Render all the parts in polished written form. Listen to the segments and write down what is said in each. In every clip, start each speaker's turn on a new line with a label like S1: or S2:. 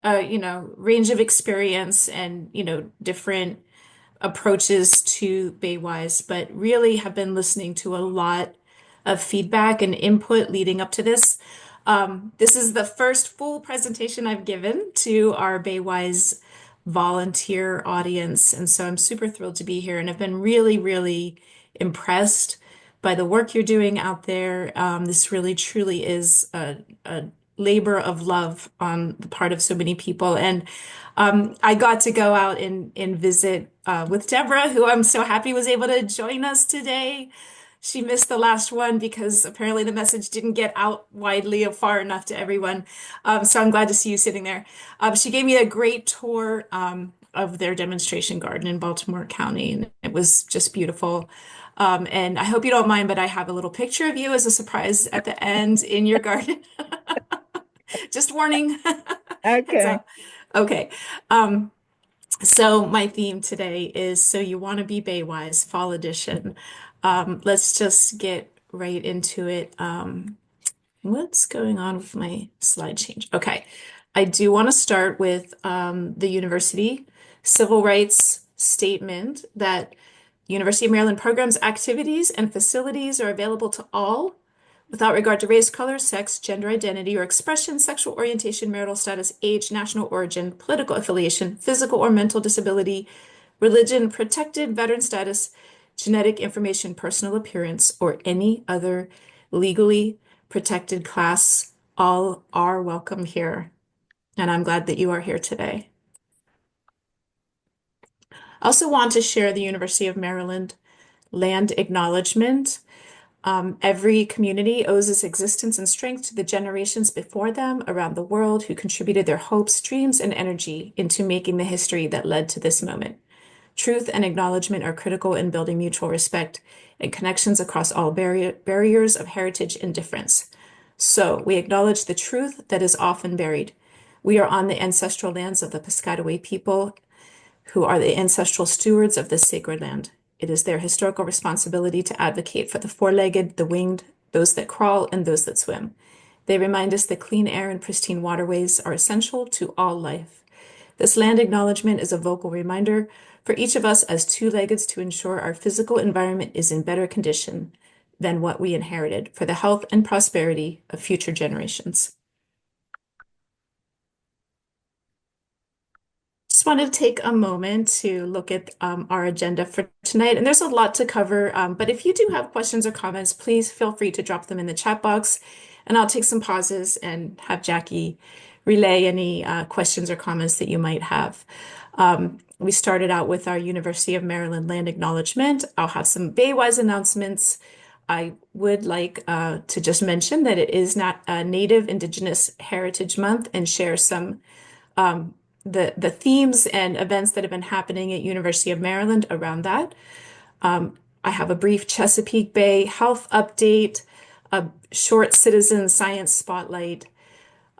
S1: range of experience and, different approaches to Baywise, but really have been listening to a lot of feedback and input leading up to this. This is the first full presentation I've given to our Baywise volunteer audience, and so I'm super thrilled to be here, and I've been really, really impressed by the work you're doing out there. This really, truly is a labor of love on the part of so many people, and I got to go out and visit with Deborah, who I'm so happy was able to join us today. She missed the last one because apparently the message didn't get out widely or far enough to everyone. So I'm glad to see you sitting there. She gave me a great tour of their demonstration garden in Baltimore County, and it was just beautiful. And I hope you don't mind, but I have a little picture of you as a surprise at the end in your garden. Just warning. Heads
S2: Okay.
S1: up. Okay. Um, so my theme today is So You Want to Be Baywise, Fall Edition. Let's just get right into it. What's going on with my slide change? Okay. I do want to start with the university civil rights statement that University of Maryland programs, activities, and facilities are available to all without regard to race, color, sex, gender identity or expression, sexual orientation, marital status, age, national origin, political affiliation, physical or mental disability, religion, protected veteran status, genetic information, personal appearance, or any other legally protected class. All are welcome here. And I'm glad that you are here today. I also want to share the University of Maryland land acknowledgement. Every community owes its existence and strength to the generations before them around the world who contributed their hopes, dreams, and energy into making the history that led to this moment. Truth and acknowledgement are critical in building mutual respect and connections across all barriers of heritage and difference. So, we acknowledge the truth that is often buried. We are on the ancestral lands of the Piscataway people who are the ancestral stewards of this sacred land. It is their historical responsibility to advocate for the four-legged, the winged, those that crawl, and those that swim. They remind us that clean air and pristine waterways are essential to all life. This land acknowledgement is a vocal reminder for each of us as two-leggeds to ensure our physical environment is in better condition than what we inherited for the health and prosperity of future generations. Just wanted to take a moment to look at our agenda for tonight. And there's a lot to cover, but if you do have questions or comments, please feel free to drop them in the chat box. And I'll take some pauses and have Jackie relay any questions or comments that you might have. We started out with our University of Maryland land acknowledgement. I'll have some Baywise announcements. I would like to just mention that it is not Native Indigenous Heritage Month and share some um, the themes and events that have been happening at University of Maryland around that. I have a brief Chesapeake Bay health update, a short citizen science spotlight,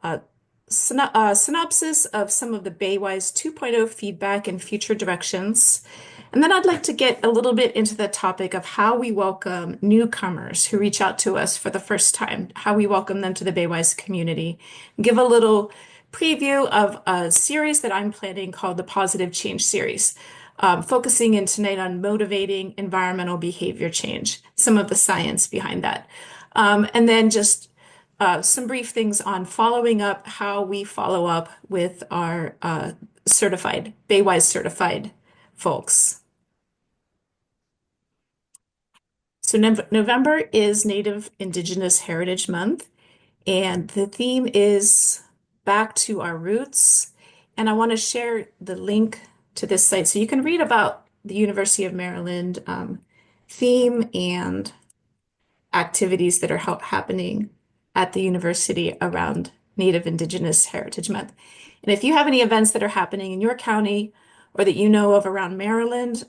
S1: a synopsis of some of the Baywise 2.0 feedback and future directions. And then I'd like to get a little bit into the topic of how we welcome newcomers who reach out to us for the first time, how we welcome them to the Baywise community. Give a little preview of a series that I'm planning called the Positive Change Series, focusing in tonight on motivating environmental behavior change, some of the science behind that. And then just some brief things on following up, how we follow up with our certified, Baywise certified folks. So November is Native Indigenous Heritage Month, and the theme is back to our roots. And I want to share the link to this site so you can read about the University of Maryland theme and activities that are happening at the university around Native Indigenous Heritage Month. And if you have any events that are happening in your county or that you know of around Maryland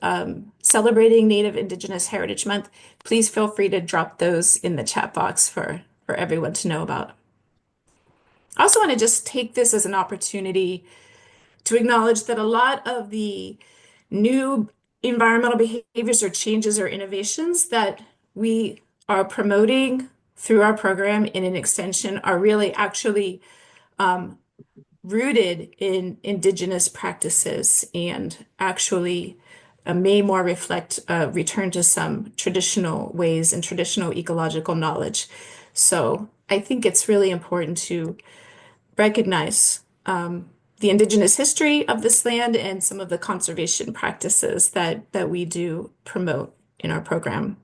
S1: celebrating Native Indigenous Heritage Month, please feel free to drop those in the chat box for everyone to know about. I also want to just take this as an opportunity to acknowledge that a lot of the new environmental behaviors or changes or innovations that we are promoting through our program in an extension are really actually rooted in indigenous practices and actually may more reflect a return to some traditional ways and traditional ecological knowledge. So I think it's really important to recognize the indigenous history of this land and some of the conservation practices that we do promote in our program.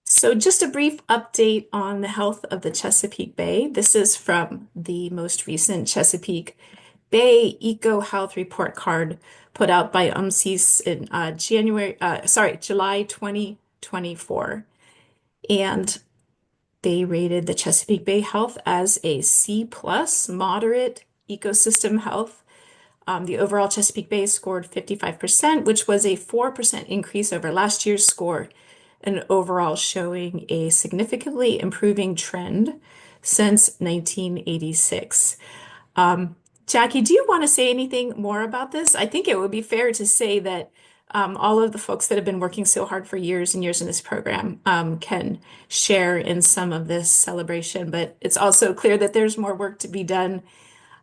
S1: So just a brief update on the health of the Chesapeake Bay. This is from the most recent Chesapeake Bay Eco Health Report Card put out by UMCIS in July 2024. And they rated the Chesapeake Bay health as a C plus moderate ecosystem health. The overall Chesapeake Bay scored 55%, which was a 4% increase over last year's score, and overall showing a significantly improving trend since 1986. Jackie, do you want to say anything more about this? I think it would be fair to say that all of the folks that have been working so hard for years and years in this program can share in some of this celebration, but it's also clear that there's more work to be done.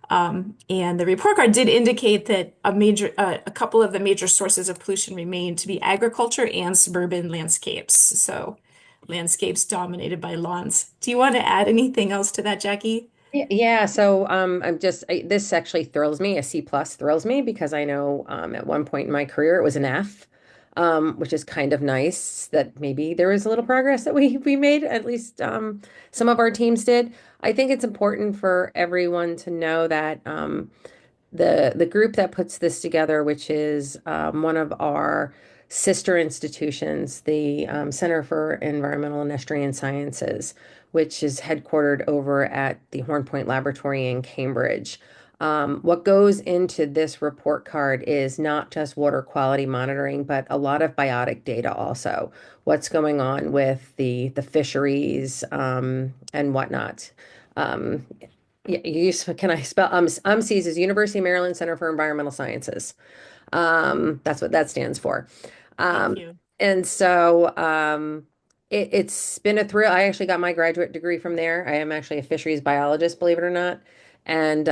S1: And the report card did indicate that a couple of the major sources of pollution remain to be agriculture and suburban landscapes. So landscapes dominated by lawns. Do you want to add anything else to that, Jackie?
S2: Yeah, so this actually thrills me. A C plus thrills me because I know at one point in my career it was an F, which is kind of nice that maybe there was a little progress that we made, at least some of our teams did. I think it's important for everyone to know that the group that puts this together, which is one of our sister institutions, the Center for Environmental and Estuarine Sciences, which is headquartered over at the Horn Point Laboratory in Cambridge. What goes into this report card is not just water quality monitoring, but a lot of biotic data also. What's going on with the fisheries and whatnot. Um, yeah, can I spell UMSES is University of Maryland Center for Environmental Sciences. That's what that stands for.
S1: Thank
S2: Um,
S1: you.
S2: and so it's been a thrill. I actually got my graduate degree from there. I am actually a fisheries biologist, believe it or not. And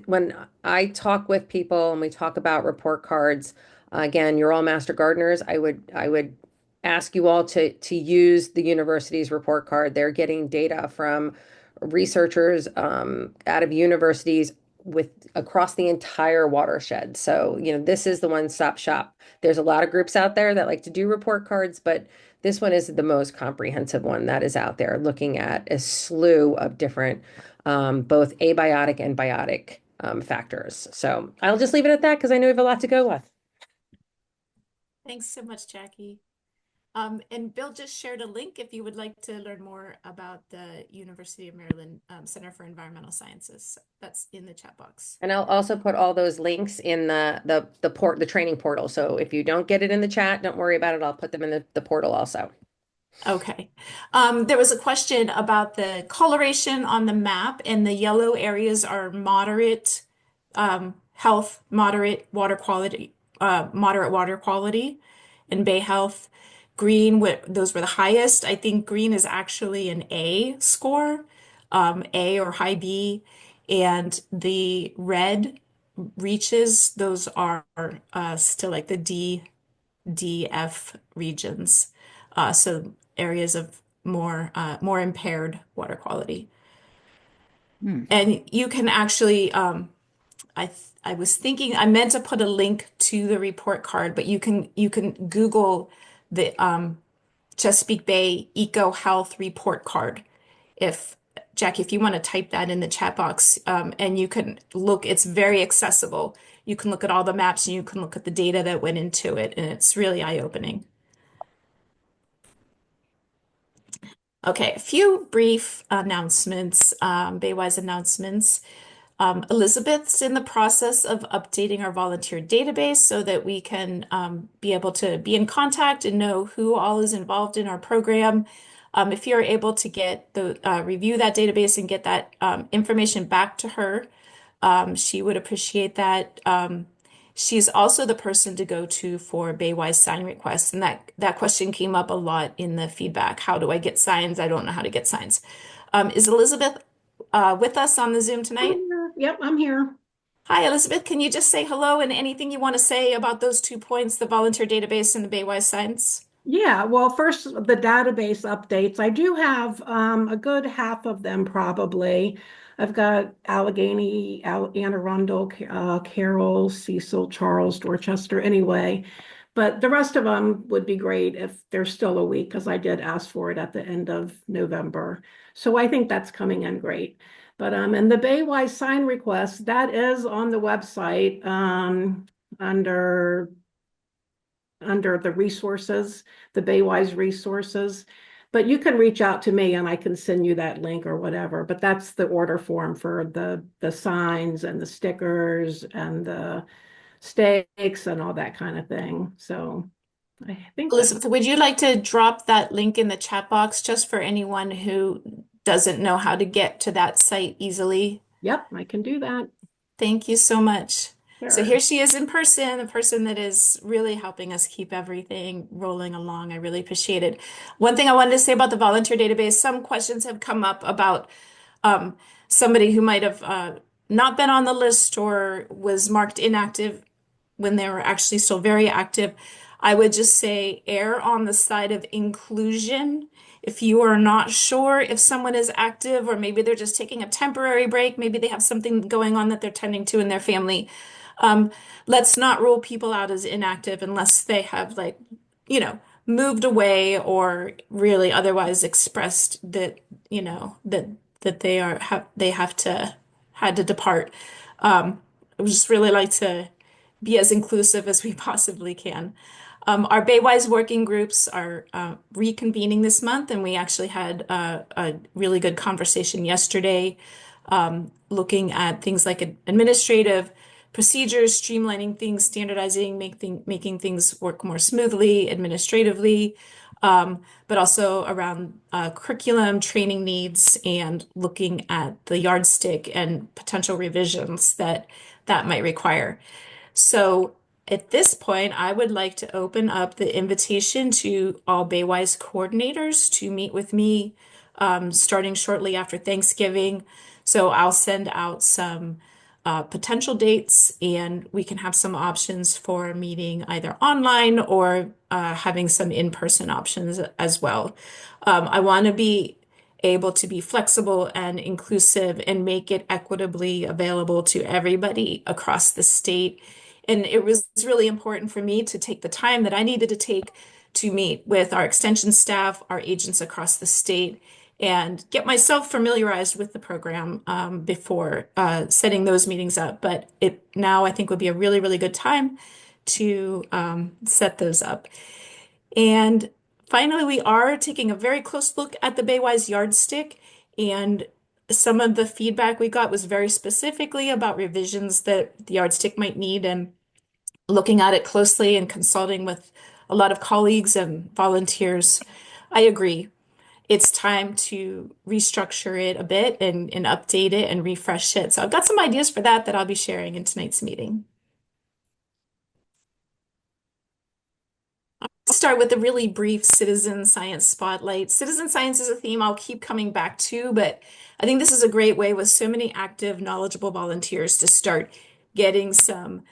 S2: when I talk with people and we talk about report cards, again, you're all master gardeners. I would ask you all to use the university's report card. They're getting data from researchers out of universities with across the entire watershed. So, this is the one-stop shop. There's a lot of groups out there that like to do report cards, but this one is the most comprehensive one that is out there, looking at a slew of different, both abiotic and biotic factors. So I'll just leave it at that because I know we have a lot to go with.
S1: Thanks so much, Jackie. And Bill just shared a link if you would like to learn more about the University of Maryland Center for Environmental Sciences. That's in the chat box.
S2: And I'll also put all those links in the training portal. So if you don't get it in the chat, don't worry about it. I'll put them in the portal also.
S1: Okay. There was a question about the coloration on the map, and the yellow areas are moderate health, moderate water quality, and Bay Health. Green, those were the highest. I think green is actually an A score, A or high B, and the red reaches, those are still like the DF regions. So areas of more impaired water quality.
S3: Hmm.
S1: And you can actually, I was thinking I meant to put a link to the report card, but you can Google the Chesapeake Bay Eco Health Report Card. If Jackie, if you want to type that in the chat box, and you can look, it's very accessible. You can look at all the maps and you can look at the data that went into it, and it's really eye-opening. Okay, a few brief announcements, Baywise announcements. Elizabeth's in the process of updating our volunteer database so that we can be able to be in contact and know who all is involved in our program. If you're able to get review that database and get that information back to her, she would appreciate that. She's also the person to go to for Baywise sign requests, and that question came up a lot in the feedback. How do I get signs? I don't know how to get signs. Is Elizabeth with us on the Zoom
S4: I'm
S1: tonight?
S4: here. Yep, I'm here.
S1: Hi, Elizabeth. Can you just say hello and anything you want to say about those 2 points, the volunteer database and the Baywise Science?
S4: Yeah, well, first, the database updates. I do have a good half of them probably. I've got Allegheny, Anne Arundel, Carroll, Cecil, Charles, Dorchester, anyway. But the rest of them would be great if they're still a week, because I did ask for it at the end of November. So I think that's coming in great. But and the Baywise sign request, that is on the website under the resources, the Baywise resources. But you can reach out to me and I can send you that link or whatever. But that's the order form for the signs and the stickers and the stakes and all that kind of thing. So I think that,
S1: Elizabeth, would you like to drop that link in the chat box just for anyone who doesn't know how to get to that site easily?
S4: yep, I can do that.
S1: Thank you so much. So
S4: Sure.
S1: here she is in person, the person that is really helping us keep everything rolling along. I really appreciate it. One thing I wanted to say about the volunteer database, some questions have come up about um, somebody who might have not been on the list or was marked inactive when they were actually still very active. I would just say err on the side of inclusion. If you are not sure if someone is active, or maybe they're just taking a temporary break, maybe they have something going on that they're tending to in their family, um, let's not rule people out as inactive unless they have, like, moved away or really otherwise expressed that, that they have to had to depart. I would just really like to be as inclusive as we possibly can. Our Baywise working groups are reconvening this month, and we actually had a really good conversation yesterday, looking at things like administrative procedures, streamlining things, standardizing, making things work more smoothly administratively, but also around curriculum, training needs, and looking at the yardstick and potential revisions that might require. So at this point, I would like to open up the invitation to all Baywise coordinators to meet with me starting shortly after Thanksgiving. So I'll send out some potential dates and we can have some options for meeting either online or having some in-person options as well. I want to be able to be flexible and inclusive and make it equitably available to everybody across the state. And it was really important for me to take the time that I needed to take to meet with our extension staff, our agents across the state, and get myself familiarized with the program before setting those meetings up. But it now I think would be a really, really good time to set those up. And finally, we are taking a very close look at the Baywise yardstick, and some of the feedback we got was very specifically about revisions that the yardstick might need, and looking at it closely and consulting with a lot of colleagues and volunteers. I agree. It's time to restructure it a bit and update it and refresh it. So I've got some ideas for that I'll be sharing in tonight's meeting. I'll start with a really brief citizen science spotlight. Citizen science is a theme I'll keep coming back to, but I think this is a great way with so many active, knowledgeable volunteers to start getting some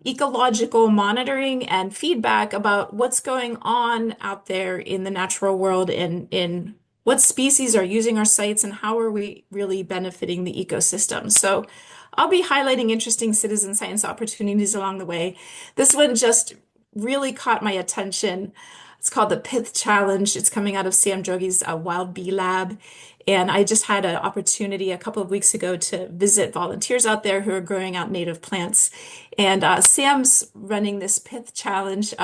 S1: ecological monitoring and feedback about what's going on out there in the natural world and in what species are using our sites and how are we really benefiting the ecosystem. So I'll be highlighting interesting citizen science opportunities along the way. This one just really caught my attention. It's called the Pith Challenge. It's coming out of Sam Jogi's Wild Bee Lab. And I just had an opportunity a couple of weeks ago to visit volunteers out there who are growing out native plants. And Sam's running this Pith Challenge.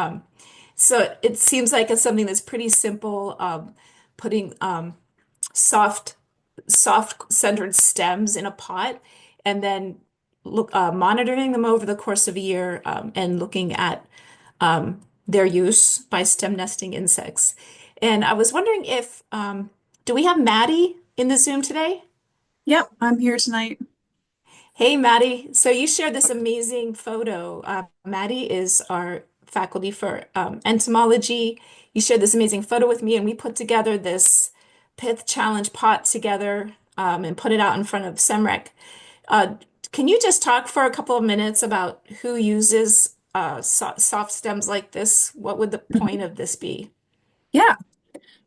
S1: So it seems like it's something that's pretty simple, putting soft, soft centered stems in a pot and then monitoring them over the course of a year and looking at their use by stem nesting insects. And I was wondering if, do we have Maddie in the Zoom today?
S3: Yep, I'm here tonight.
S1: Hey, Maddie. So you shared this amazing photo. Maddie is our faculty for entomology. You shared this amazing photo with me, and we put together Pith Challenge pot together and put it out in front of SEMREC. Uh, can you just talk for a couple of minutes about who uses soft stems like this? What would the point of this be?
S3: Yeah.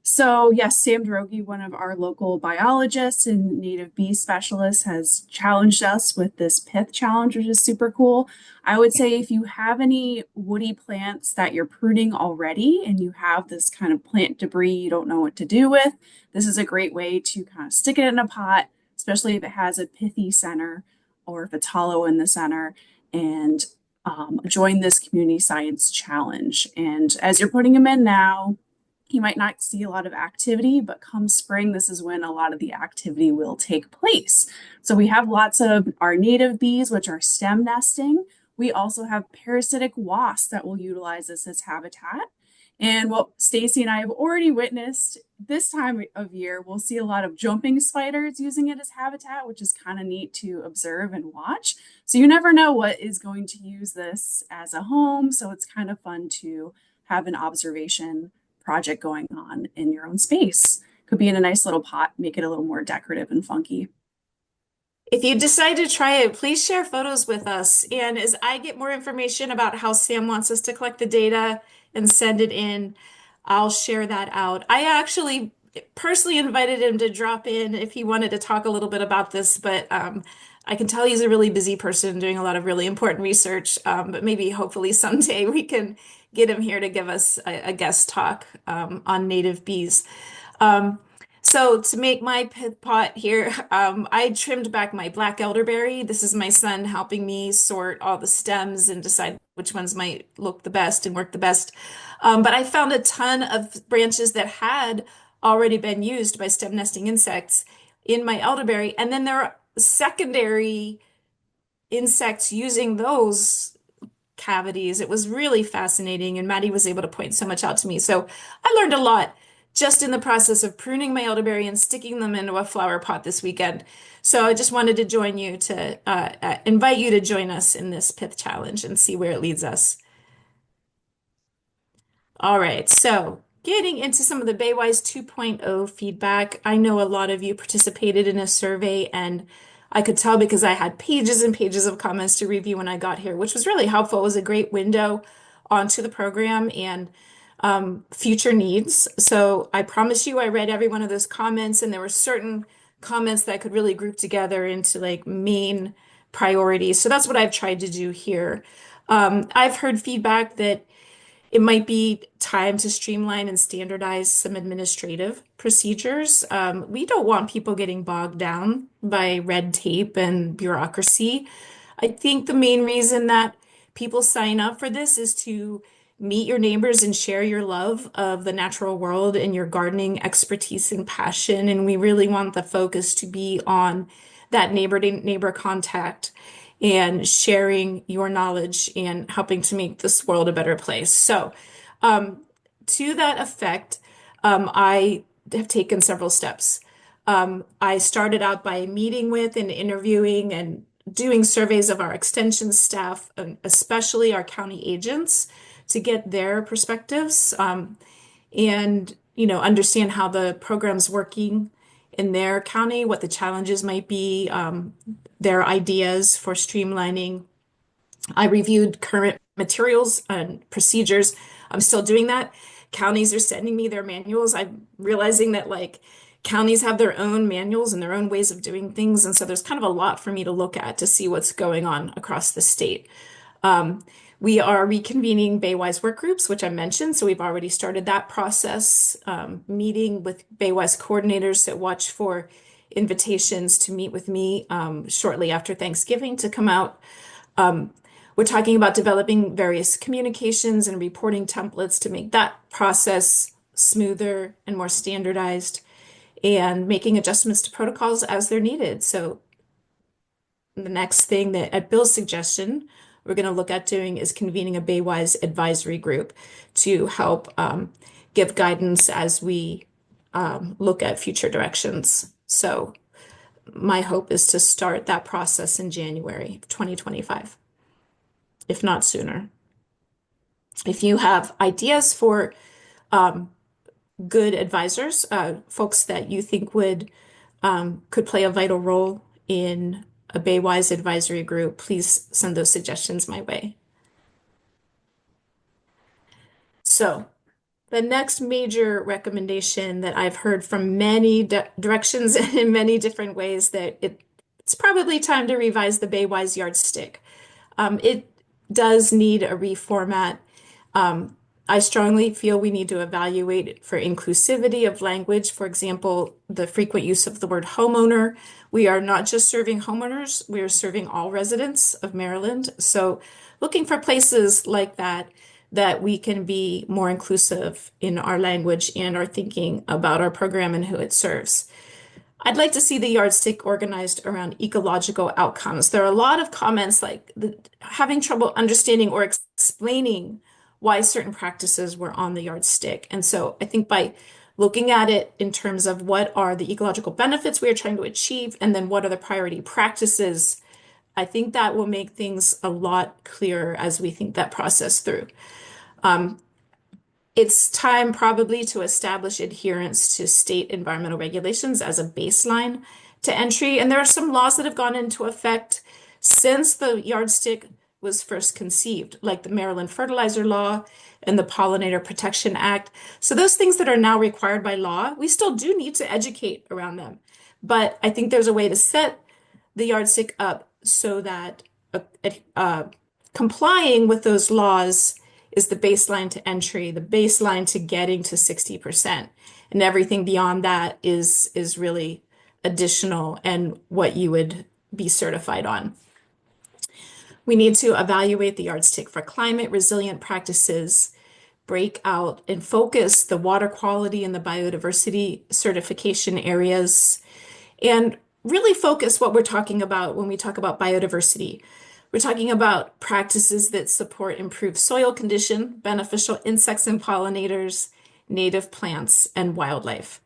S3: So, yes, Sam Drogi, one of our local biologists and native bee specialists, has challenged us with this pith challenge, which is super cool. I would say if you have any woody plants that you're pruning already and you have this kind of plant debris you don't know what to do with, this is a great way to kind of stick it in a pot, especially if it has a pithy center or if it's hollow in the center, and join this community science challenge. And as you're putting them in now, you might not see a lot of activity, but come spring, this is when a lot of the activity will take place. So we have lots of our native bees, which are stem nesting. We also have parasitic wasps that will utilize this as habitat. And what Stacy and I have already witnessed this time of year, we'll see a lot of jumping spiders using it as habitat, which is kind of neat to observe and watch. So you never know what is going to use this as a home. So it's kind of fun to have an observation project going on in your own space. Could be in a nice little pot, make it a little more decorative and funky.
S1: If you decide to try it, please share photos with us. And as I get more information about how Sam wants us to collect the data and send it in, I'll share that out. I actually personally invited him to drop in if he wanted to talk a little bit about this, but I can tell he's a really busy person doing a lot of really important research. But maybe hopefully someday we can get him here to give us a guest talk on native bees. Um, so to make my pith pot here, I trimmed back my black elderberry. This is my son helping me sort all the stems and decide which ones might look the best and work the best. But I found a ton of branches that had already been used by stem nesting insects in my elderberry. And then there are secondary insects using those cavities. It was really fascinating, and Maddie was able to point so much out to me. So I learned a lot just in the process of pruning my elderberry and sticking them into a flower pot this weekend. So I just wanted to join you to invite you to join us in this pith challenge and see where it leads us. All right, so getting into some of the Baywise 2.0 feedback, I know a lot of you participated in a survey, and I could tell because I had pages and pages of comments to review when I got here, which was really helpful. It was a great window onto the program and future needs. So I promise you, I read every one of those comments, and there were certain comments that I could really group together into like main priorities. So that's what I've tried to do here. I've heard feedback that it might be time to streamline and standardize some administrative procedures. We don't want people getting bogged down by red tape and bureaucracy. I think the main reason that people sign up for this is to meet your neighbors and share your love of the natural world and your gardening expertise and passion. And we really want the focus to be on that neighbor to neighbor contact and sharing your knowledge and helping to make this world a better place. So, to that effect, I have taken several steps. I started out by meeting with and interviewing and doing surveys of our extension staff, especially our county agents, to get their perspectives and understand how the program's working in their county, what the challenges might be, their ideas for streamlining. I reviewed current materials and procedures. I'm still doing that. Counties are sending me their manuals. I'm realizing that like counties have their own manuals and their own ways of doing things. And so there's kind of a lot for me to look at to see what's going on across the state. We are reconvening Baywise work groups, which I mentioned. So we've already started that process, meeting with Baywise coordinators that watch for invitations to meet with me shortly after Thanksgiving to come out. We're talking about developing various communications and reporting templates to make that process smoother and more standardized and making adjustments to protocols as they're needed. So the next thing that at Bill's suggestion, we're going to look at doing is convening a Baywise advisory group to help give guidance as we look at future directions. So my hope is to start that process in January of 2025, if not sooner. If you have ideas for good advisors, folks that you think could play a vital role in a Baywise advisory group, please send those suggestions my way. So the next major recommendation that I've heard from many directions and in many different ways that it's probably time to revise the Baywise yardstick. It does need a reformat. I strongly feel we need to evaluate for inclusivity of language. For example, the frequent use of the word homeowner. We are not just serving homeowners, we are serving all residents of Maryland. So looking for places like that we can be more inclusive in our language and our thinking about our program and who it serves. I'd like to see the yardstick organized around ecological outcomes. There are a lot of comments like having trouble understanding or explaining why certain practices were on the yardstick. And so I think by looking at it in terms of what are the ecological benefits we are trying to achieve, and then what are the priority practices, I think that will make things a lot clearer as we think that process through. It's time probably to establish adherence to state environmental regulations as a baseline to entry. And there are some laws that have gone into effect since the yardstick was first conceived, like the Maryland Fertilizer Law and the Pollinator Protection Act. So those things that are now required by law, we still do need to educate around them. But I think there's a way to set the yardstick up so that complying with those laws is the baseline to entry, the baseline to getting to 60%. And everything beyond that is really additional and what you would be certified on. We need to evaluate the yardstick for climate resilient practices, break out and focus the water quality and the biodiversity certification areas, and really focus what we're talking about when we talk about biodiversity. We're talking about practices that support improved soil condition, beneficial insects and pollinators, native plants, and wildlife.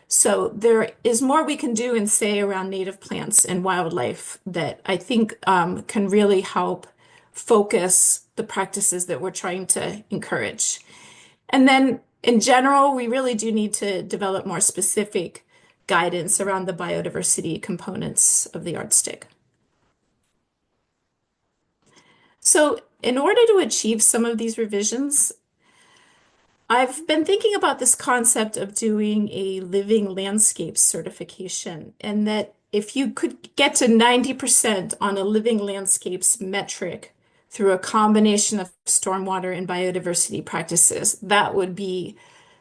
S1: So there is more we can do and say around native plants and wildlife that I think can really help focus the practices that we're trying to encourage. And then in general, we really do need to develop more specific guidance around the biodiversity components of the yardstick. So in order to achieve some of these revisions, I've been thinking about this concept of doing a living landscape certification, and that if you could get to 90% on a living landscapes metric through a combination of stormwater and biodiversity practices, that would be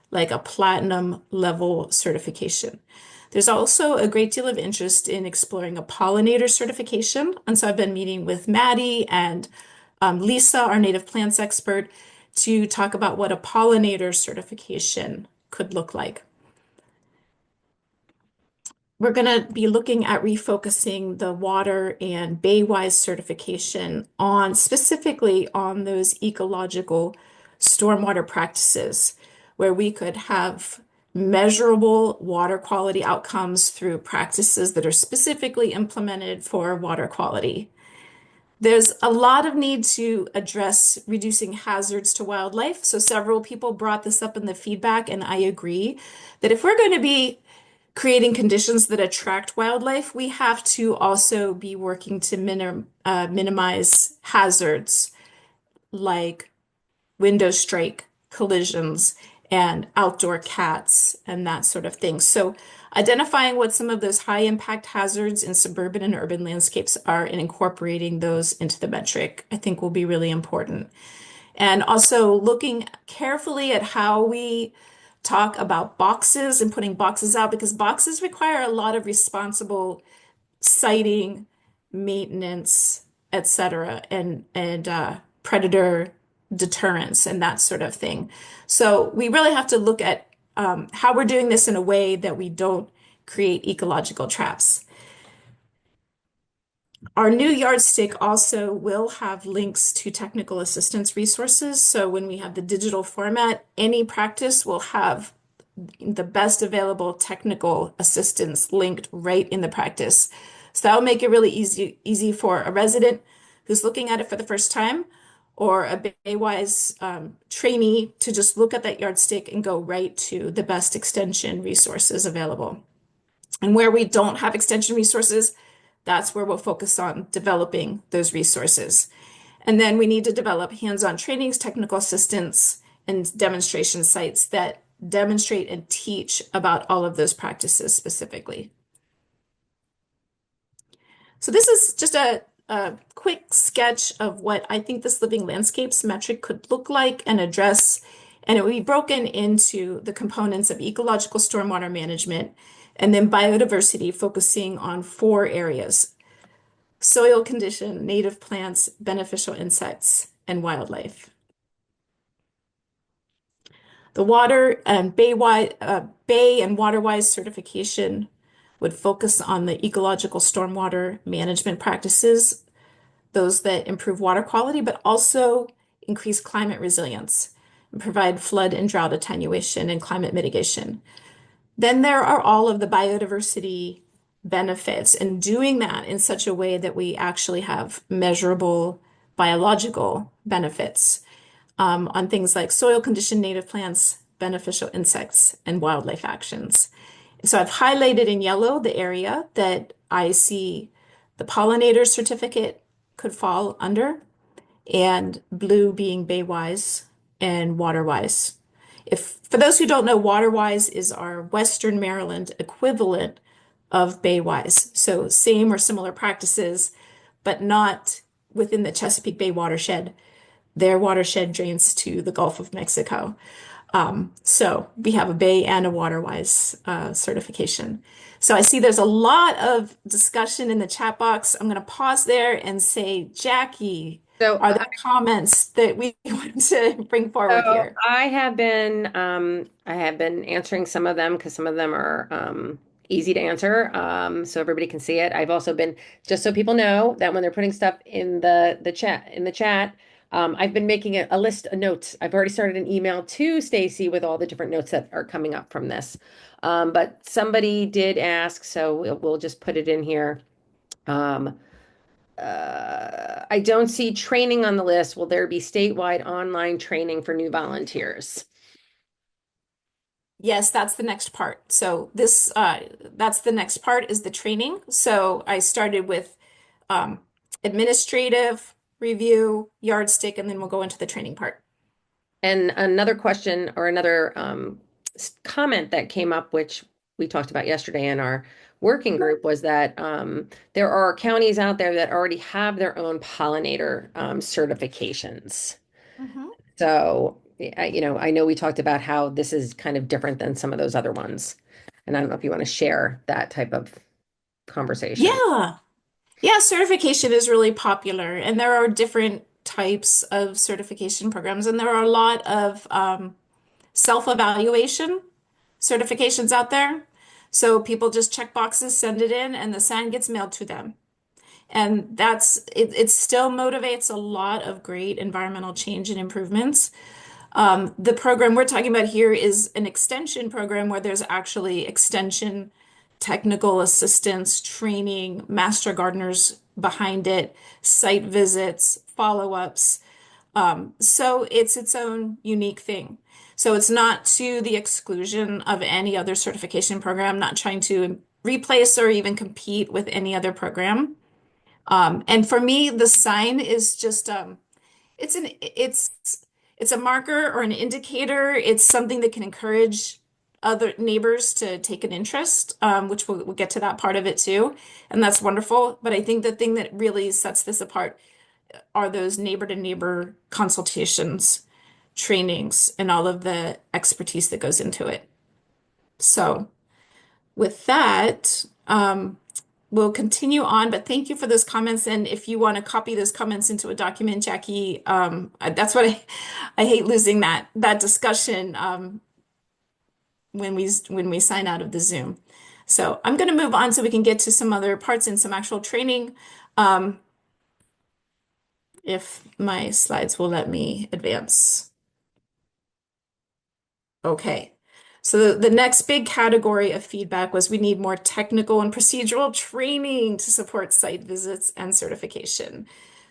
S1: like a platinum level certification. There's also a great deal of interest in exploring a pollinator certification. And so I've been meeting with Maddie and Lisa, our native plants expert, to talk about what a pollinator certification could look like. We're going to be looking at refocusing the water and Baywise certification on specifically on those ecological stormwater practices where we could have measurable water quality outcomes through practices that are specifically implemented for water quality. There's a lot of need to address reducing hazards to wildlife. So several people brought this up in the feedback, and I agree that if we're going to be creating conditions that attract wildlife, we have to also be working to minimize hazards like window strike collisions and outdoor cats and that sort of thing. So identifying what some of those high impact hazards in suburban and urban landscapes are and incorporating those into the metric, I think will be really important. And also looking carefully at how we talk about boxes and putting boxes out, because boxes require a lot of responsible siting, maintenance, etc., and predator deterrence and that sort of thing. So we really have to look at how we're doing this in a way that we don't create ecological traps. Our new yardstick also will have links to technical assistance resources. So when we have the digital format, any practice will have the best available technical assistance linked right in the practice. So that will make it really easy for a resident who's looking at it for the first time, or a Baywise trainee to just look at that yardstick and go right to the best extension resources available. And where we don't have extension resources, that's where we'll focus on developing those resources. And then we need to develop hands-on trainings, technical assistance, and demonstration sites that demonstrate and teach about all of those practices specifically. So this is just a quick sketch of what I think this living landscapes metric could look like and address. And it will be broken into the components of ecological stormwater management and then biodiversity, focusing on 4 areas: soil condition, native plants, beneficial insects, and wildlife. The water and bay and waterwise certification would focus on the ecological stormwater management practices, those that improve water quality, but also increase climate resilience and provide flood and drought attenuation and climate mitigation. Then there are all of the biodiversity benefits, and doing that in such a way that we actually have measurable biological benefits on things like soil condition, native plants, beneficial insects, and wildlife actions. So I've highlighted in yellow the area that I see the pollinator certificate could fall under, and blue being Baywise and Waterwise. For those who don't know, Waterwise is our Western Maryland equivalent of Baywise. So same or similar practices, but not within the Chesapeake Bay watershed. Their watershed drains to the Gulf of Mexico. So we have a Bay and a Waterwise certification. So I see there's a lot of discussion in the chat box. I'm going to pause there and say, Jackie, are there comments that we want to bring forward here?
S2: I have been answering some of them because some of them are easy to answer, so everybody can see it. I've also been, just so people know that when they're putting stuff in the chat, I've been making a list of notes. I've already started an email to Stacy with all the different notes that are coming up from this. But somebody did ask, so we'll just put it in here. I don't see training on the list. Will there be statewide online training for new volunteers?
S1: Yes, that's the next part. So that's the next part, is the training. So I started with administrative review, yardstick, and then we'll go into the training part.
S2: And another question or another comment that came up, which we talked about yesterday in our working group, was that there are counties out there that already have their own pollinator certifications. So, I know we talked about how this is kind of different than some of those other ones. And I don't know if you want to share that type of conversation.
S1: Yeah, certification is really popular, and there are different types of certification programs, and there are a lot of self-evaluation certifications out there. So people just check boxes, send it in, and the sign gets mailed to them. And it still motivates a lot of great environmental change and improvements. The program we're talking about here is an extension program where there's actually extension technical assistance, training, master gardeners behind it, site visits, follow-ups. So it's its own unique thing. So it's not to the exclusion of any other certification program, not trying to replace or even compete with any other program. And for me, the sign is just it's a marker or an indicator. It's something that can encourage other neighbors to take an interest, which we'll get to that part of it too. And that's wonderful. But I think the thing that really sets this apart are those neighbor to neighbor consultations, trainings, and all of the expertise that goes into it. So with that, we'll continue on, but thank you for those comments. And if you want to copy those comments into a document, Jackie, that's what I hate losing that discussion when we sign out of the Zoom. So I'm going to move on so we can get to some other parts and some actual training. If my slides will let me advance. Okay. So the next big category of feedback was we need more technical and procedural training to support site visits and certification.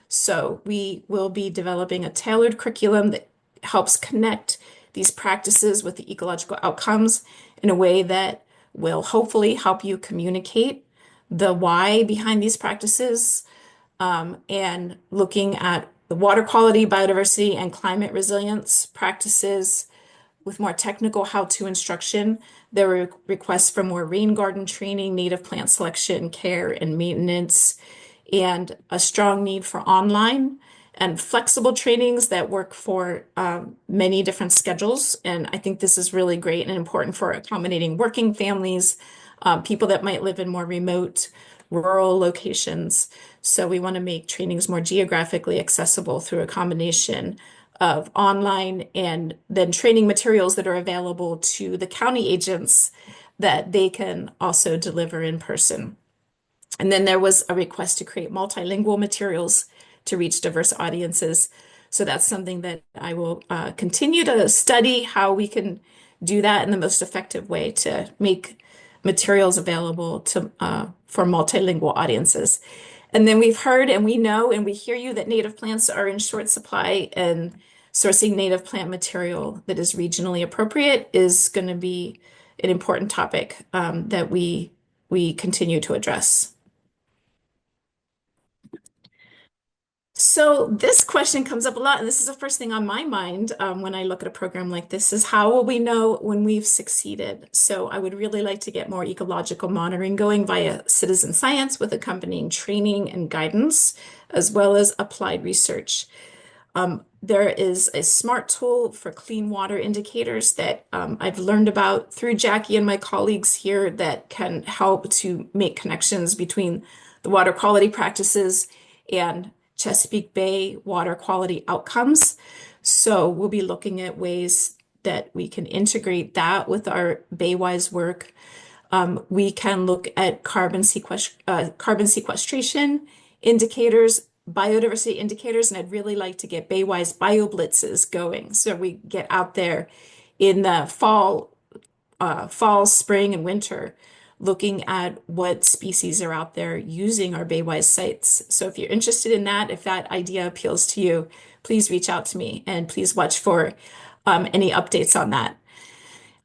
S1: So we will be developing a tailored curriculum that helps connect these practices with the ecological outcomes in a way that will hopefully help you communicate the why behind these practices, and looking at the water quality, biodiversity, and climate resilience practices with more technical how-to instruction. There were requests for more rain garden training, native plant selection, care, and maintenance, and a strong need for online and flexible trainings that work for many different schedules. And I think this is really great and important for accommodating working families, people that might live in more remote, rural locations. So we want to make trainings more geographically accessible through a combination of online and then training materials that are available to the county agents that they can also deliver in person. And then there was a request to create multilingual materials to reach diverse audiences. So that's something that I will continue to study how we can do that in the most effective way to make materials available to for multilingual audiences. And then we've heard and we know and we hear you that native plants are in short supply, and sourcing native plant material that is regionally appropriate is going to be an important topic that we continue to address. So this question comes up a lot, and this is the first thing on my mind when I look at a program like this is how will we know when we've succeeded? So I would really like to get more ecological monitoring going via citizen science with accompanying training and guidance, as well as applied research. There is a smart tool for clean water indicators that I've learned about through Jackie and my colleagues here that can help to make connections between the water quality practices and Chesapeake Bay water quality outcomes. So we'll be looking at ways that we can integrate that with our Baywise work. We can look at carbon sequestration indicators, biodiversity indicators, and I'd really like to get Baywise BioBlitzes going. So we get out there in the fall, spring, and winter, looking at what species are out there using our Baywise sites. So if you're interested in that, if that idea appeals to you, please reach out to me and please watch for any updates on that.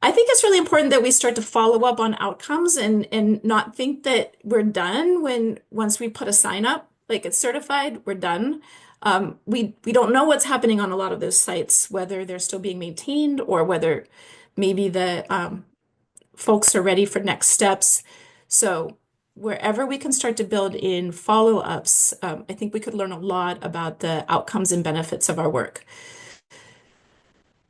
S1: I think it's really important that we start to follow up on outcomes and not think that we're done once we put a sign up, like it's certified, we're done. We don't know what's happening on a lot of those sites, whether they're still being maintained or whether maybe the folks are ready for next steps. So wherever we can start to build in follow-ups, I think we could learn a lot about the outcomes and benefits of our work.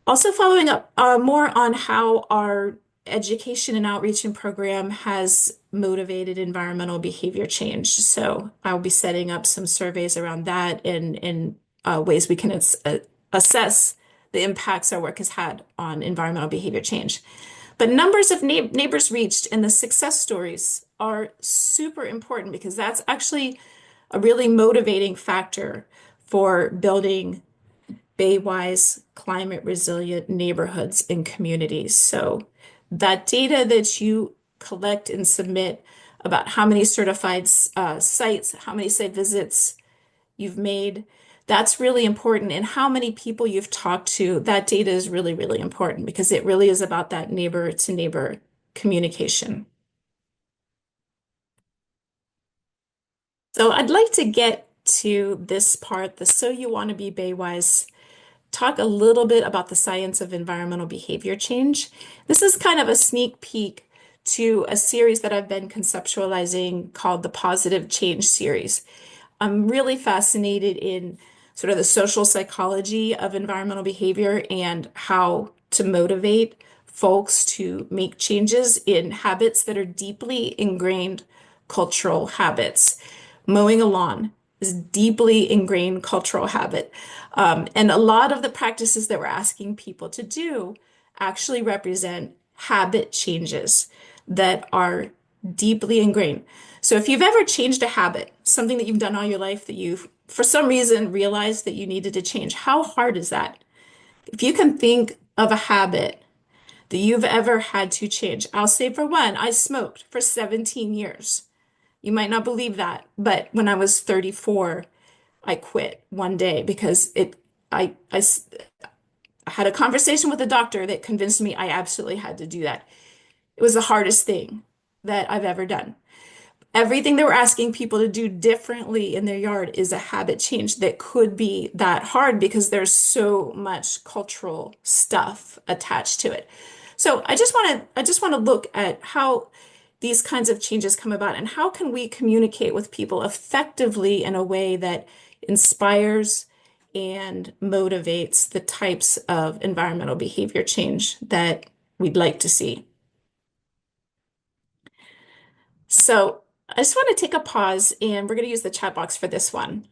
S1: Also following up more on how our education and outreach and program has motivated environmental behavior change. So I'll be setting up some surveys around that and ways we can assess the impacts our work has had on environmental behavior change. But numbers of neighbors reached and the success stories are super important because that's actually a really motivating factor for building Baywise climate resilient neighborhoods and communities. So that data that you collect and submit about how many certified sites, how many site visits you've made, that's really important. And how many people you've talked to, that data is really, really important because it really is about that neighbor to neighbor communication. So I'd like to get to this part, the So You Want to Be Baywise, talk a little bit about the science of environmental behavior change. This is kind of a sneak peek to a series that I've been conceptualizing called the Positive Change series. I'm really fascinated in sort of the social psychology of environmental behavior and how to motivate folks to make changes in habits that are deeply ingrained cultural habits. Mowing a lawn is a deeply ingrained cultural habit. And a lot of the practices that we're asking people to do actually represent habit changes that are deeply ingrained. So if you've ever changed a habit, something that you've done all your life that you've, for some reason, realized that you needed to change, how hard is that? If you can think of a habit that you've ever had to change, I'll say for one, I smoked for 17 years. You might not believe that, but when I was 34, I quit one day because I had a conversation with a doctor that convinced me I absolutely had to do that. It was the hardest thing that I've ever done. Everything that we're asking people to do differently in their yard is a habit change that could be that hard because there's so much cultural stuff attached to it. So I just want to look at how these kinds of changes come about and how can we communicate with people effectively in a way that inspires and motivates the types of environmental behavior change that we'd like to see. So I just want to take a pause and we're going to use the chat box for this one.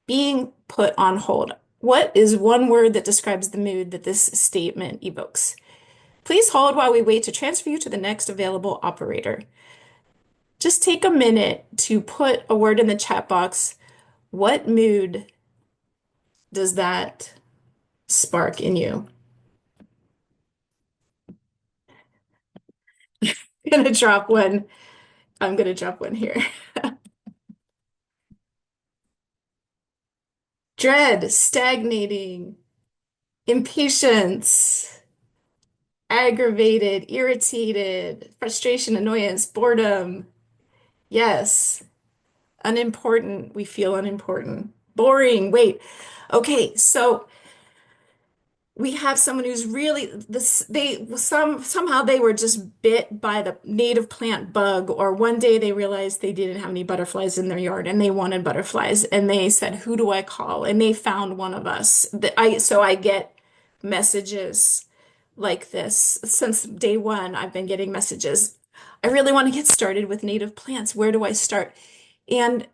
S1: Being put on hold. What is one word that describes the mood that this statement evokes? Please hold while we wait to transfer you to the next available operator. Just take a minute to put a word in the chat box. What mood does that spark in you? I'm gonna drop one. I'm gonna drop one here. Dread, stagnating, impatience, aggravated, irritated, frustration, annoyance, boredom. Yes, unimportant. We feel unimportant. Boring. Wait. Okay, so we have someone who's really this somehow they were just bit by the native plant bug, or one day they realized they didn't have any butterflies in their yard and they wanted butterflies and they said, who do I call? And they found one of us. So I get messages like this since day one. I've been getting messages. I really want to get started with native plants. Where do I start? And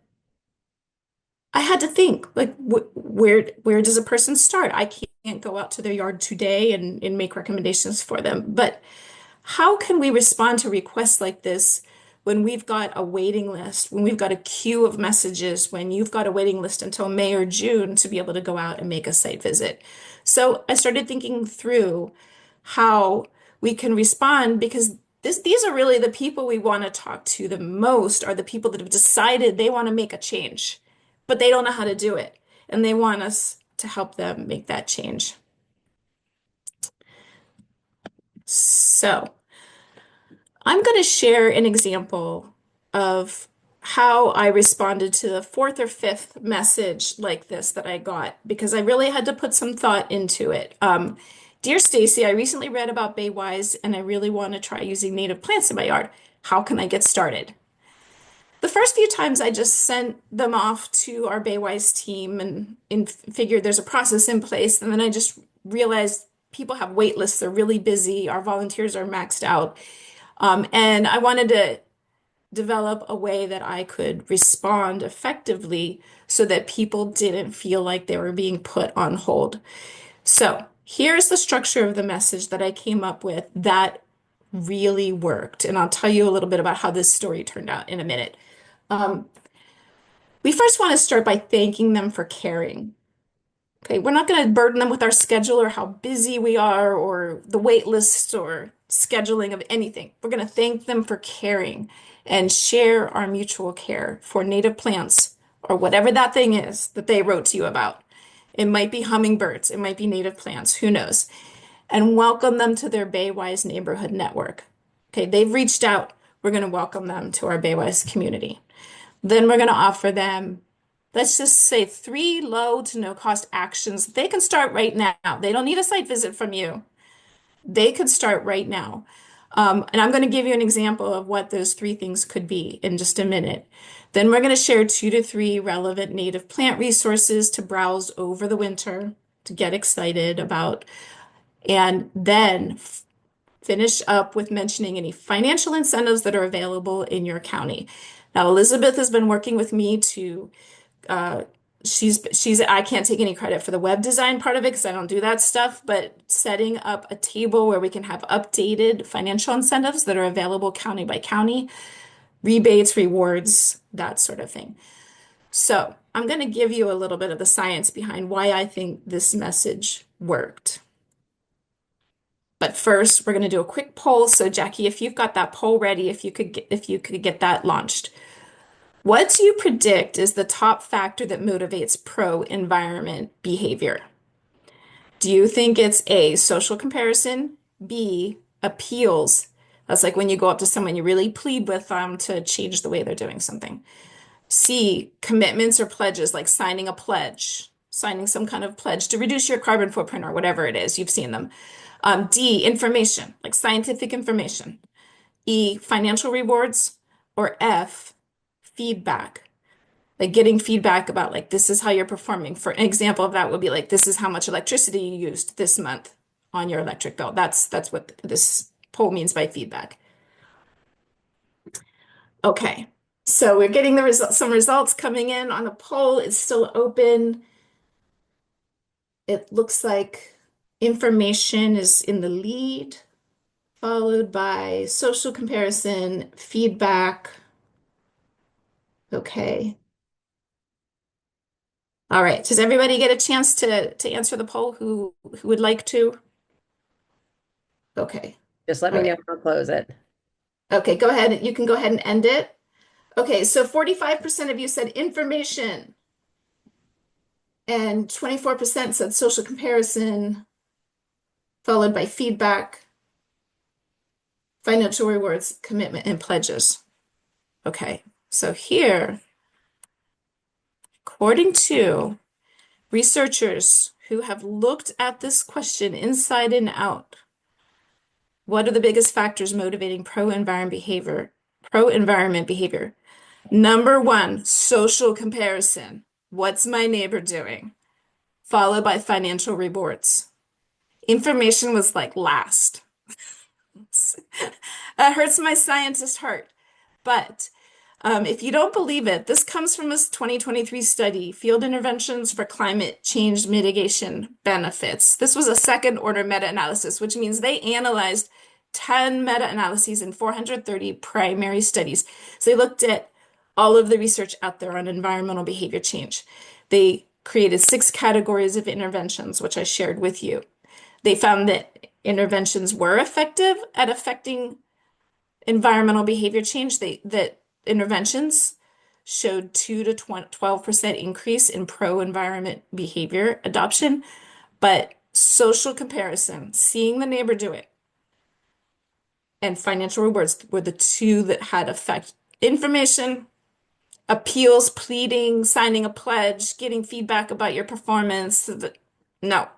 S1: I had to think, like, where does a person start? I can't go out to their yard today and make recommendations for them. But how can we respond to requests like this when we've got a waiting list, when we've got a queue of messages, when you've got a waiting list until May or June to be able to go out and make a site visit? So I started thinking through how we can respond because these are really the people we want to talk to the most, are the people that have decided they want to make a change, but they don't know how to do it. And they want us to help them make that change. So I'm going to share an example of how I responded to the fourth or fifth message like this that I got because I really had to put some thought into it. Dear Stacy, I recently read about Baywise and I really want to try using native plants in my yard. How can I get started? The first few times I just sent them off to our Baywise team and figured there's a process in place. And then I just realized people have wait lists, they're really busy, our volunteers are maxed out. And I wanted to develop a way that I could respond effectively so that people didn't feel like they were being put on hold. So here's the structure of the message that I came up with that really worked. And I'll tell you a little bit about how this story turned out in a minute. We first want to start by thanking them for caring. Okay, we're not going to burden them with our schedule or how busy we are or the wait list or scheduling of anything. We're going to thank them for caring and share our mutual care for native plants or whatever that thing is that they wrote to you about. It might be hummingbirds, it might be native plants, who knows? And welcome them to their Baywise neighborhood network. Okay, they've reached out. We're going to welcome them to our Baywise community. Then we're going to offer them, let's just say, 3 low to no cost actions. They can start right now. They don't need a site visit from you. They could start right now. And I'm going to give you an example of what those 3 things could be in just a minute. Then we're going to share 2 to 3 relevant native plant resources to browse over the winter, to get excited about, and then finish up with mentioning any financial incentives that are available in your county. Now, Elizabeth has been working with me to she's I can't take any credit for the web design part of it because I don't do that stuff, but setting up a table where we can have updated financial incentives that are available county by county, rebates, rewards, that sort of thing. So I'm going to give you a little bit of the science behind why I think this message worked. But first, we're going to do a quick poll. So Jackie, if you've got that poll ready, if you could get that launched. What do you predict is the top factor that motivates pro-environment behavior? Do you think it's A, social comparison, B, appeals? That's like when you go up to someone, you really plead with them to change the way they're doing something. C, commitments or pledges, like signing a pledge, signing some kind of pledge to reduce your carbon footprint or whatever it is. You've seen them. D, information, like scientific information. E, financial rewards. Or F, feedback, like getting feedback about like this is how you're performing. For an example of that would be like this is how much electricity you used this month on your electric bill. That's what this poll means by feedback. Okay, so we're getting the some results coming in on the poll. It's still open. It looks like information is in the lead, followed by social comparison, feedback. Okay. All right. Does everybody get a chance to answer the poll who would like to? Okay.
S2: Just let
S1: All
S2: me know
S1: right.
S2: when I'll close it.
S1: Okay, go ahead. You can go ahead and end it. Okay, so 45% of you said information, and 24% said social comparison, followed by feedback, financial rewards, commitment, and pledges. Okay, so here, according to researchers who have looked at this question inside and out, what are the biggest factors motivating pro-environment behavior? Pro-environment behavior. Number one, social comparison. What's my neighbor doing? Followed by financial rewards. Information was like last. That hurts my scientist heart. But if you don't believe it, this comes from this 2023 study, Field Interventions for Climate Change Mitigation Benefits. This was a second order meta-analysis, which means they analyzed 10 meta-analyses in 430 primary studies. So they looked at all of the research out there on environmental behavior change. They created 6 categories of interventions, which I shared with you. They found that interventions were effective at affecting environmental behavior change. That interventions showed 2 to 12% increase in pro-environment behavior adoption, but social comparison, seeing the neighbor do it, and financial rewards were the 2 that had effect. Information, appeals, pleading, signing a pledge, getting feedback about your performance. No,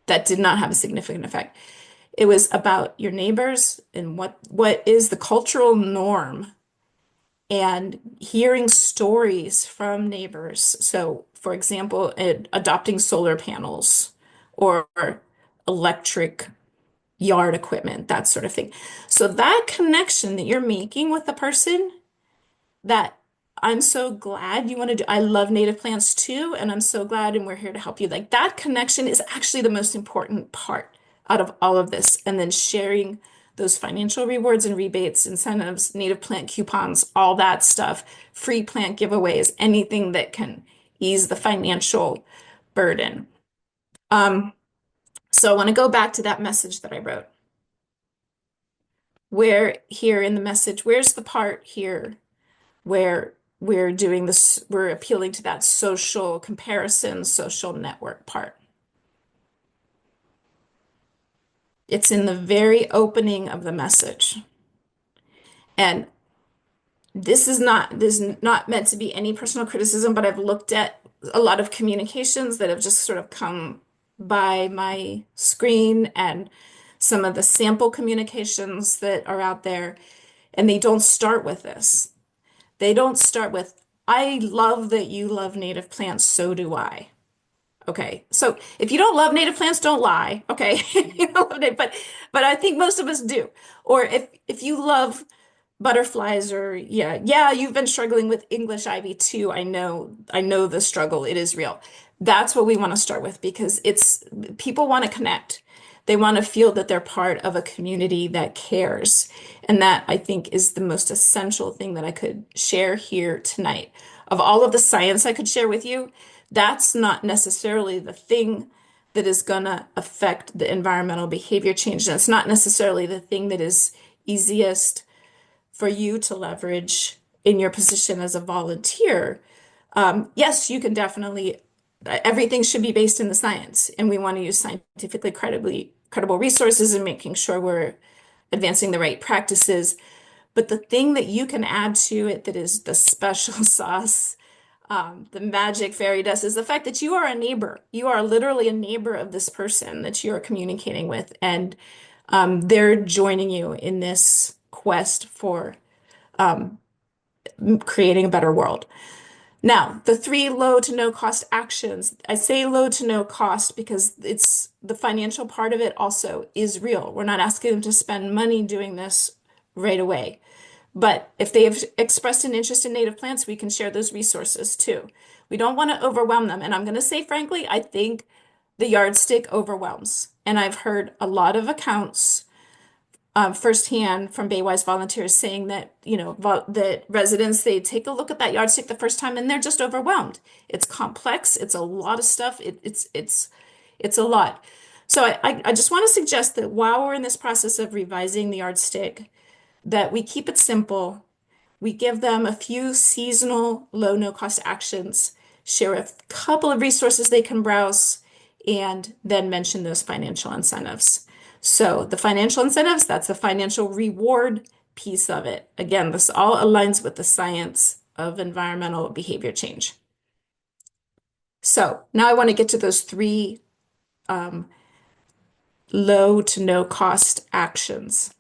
S1: that did not have a significant effect. It was about your neighbors and what is the cultural norm and hearing stories from neighbors. So, for example, adopting solar panels or electric yard equipment, that sort of thing. So that connection that you're making with the person that I'm so glad you want to do. I love native plants too, and I'm so glad, and we're here to help you. Like that connection is actually the most important part out of all of this. And then sharing those financial rewards and rebates, incentives, native plant coupons, all that stuff, free plant giveaways, anything that can ease the financial burden. So I want to go back to that message that I wrote. Where here in the message, where's the part here where we're doing this, we're appealing to that social comparison, social network part. It's in the very opening of the message. And this is not meant to be any personal criticism, but I've looked at a lot of communications that have just sort of come by my screen and some of the sample communications that are out there, and they don't start with this. They don't start with, I love that you love native plants, so do I. Okay, so if you don't love native plants, don't lie. Okay, you don't love but I think most of us do. Or if you love butterflies, or yeah, you've been struggling with English ivy too. I know the struggle. It is real. That's what we want to start with because it's people want to connect. They want to feel that they're part of a community that cares. And that I think is the most essential thing that I could share here tonight. Of all of the science I could share with you, that's not necessarily the thing that is going to affect the environmental behavior change. And it's not necessarily the thing that is easiest for you to leverage in your position as a volunteer, yes, you can definitely, everything should be based in the science, and we want to use scientifically credible resources and making sure we're advancing the right practices. But the thing that you can add to it that is the special sauce, the magic fairy dust, is the fact that you are a neighbor. You are literally a neighbor of this person that you are communicating with, and they're joining you in this quest for creating a better world. Now, the three low to no cost actions, I say low to no cost because it's the financial part of it also is real. We're not asking them to spend money doing this right away. But if they have expressed an interest in native plants, we can share those resources too. We don't want to overwhelm them. And I'm going to say, frankly, I think the yardstick overwhelms. And I've heard a lot of accounts firsthand from Baywise volunteers saying that, that residents, they take a look at that yardstick the first time and they're just overwhelmed. It's complex. It's a lot of stuff. It's a lot. So I just want to suggest that while we're in this process of revising the yardstick, that we keep it simple. We give them a few seasonal low, no cost actions, share a couple of resources they can browse, and then mention those financial incentives. So the financial incentives, that's the financial reward piece of it. Again, this all aligns with the science of environmental behavior change. So now I want to get to those three low to no cost actions.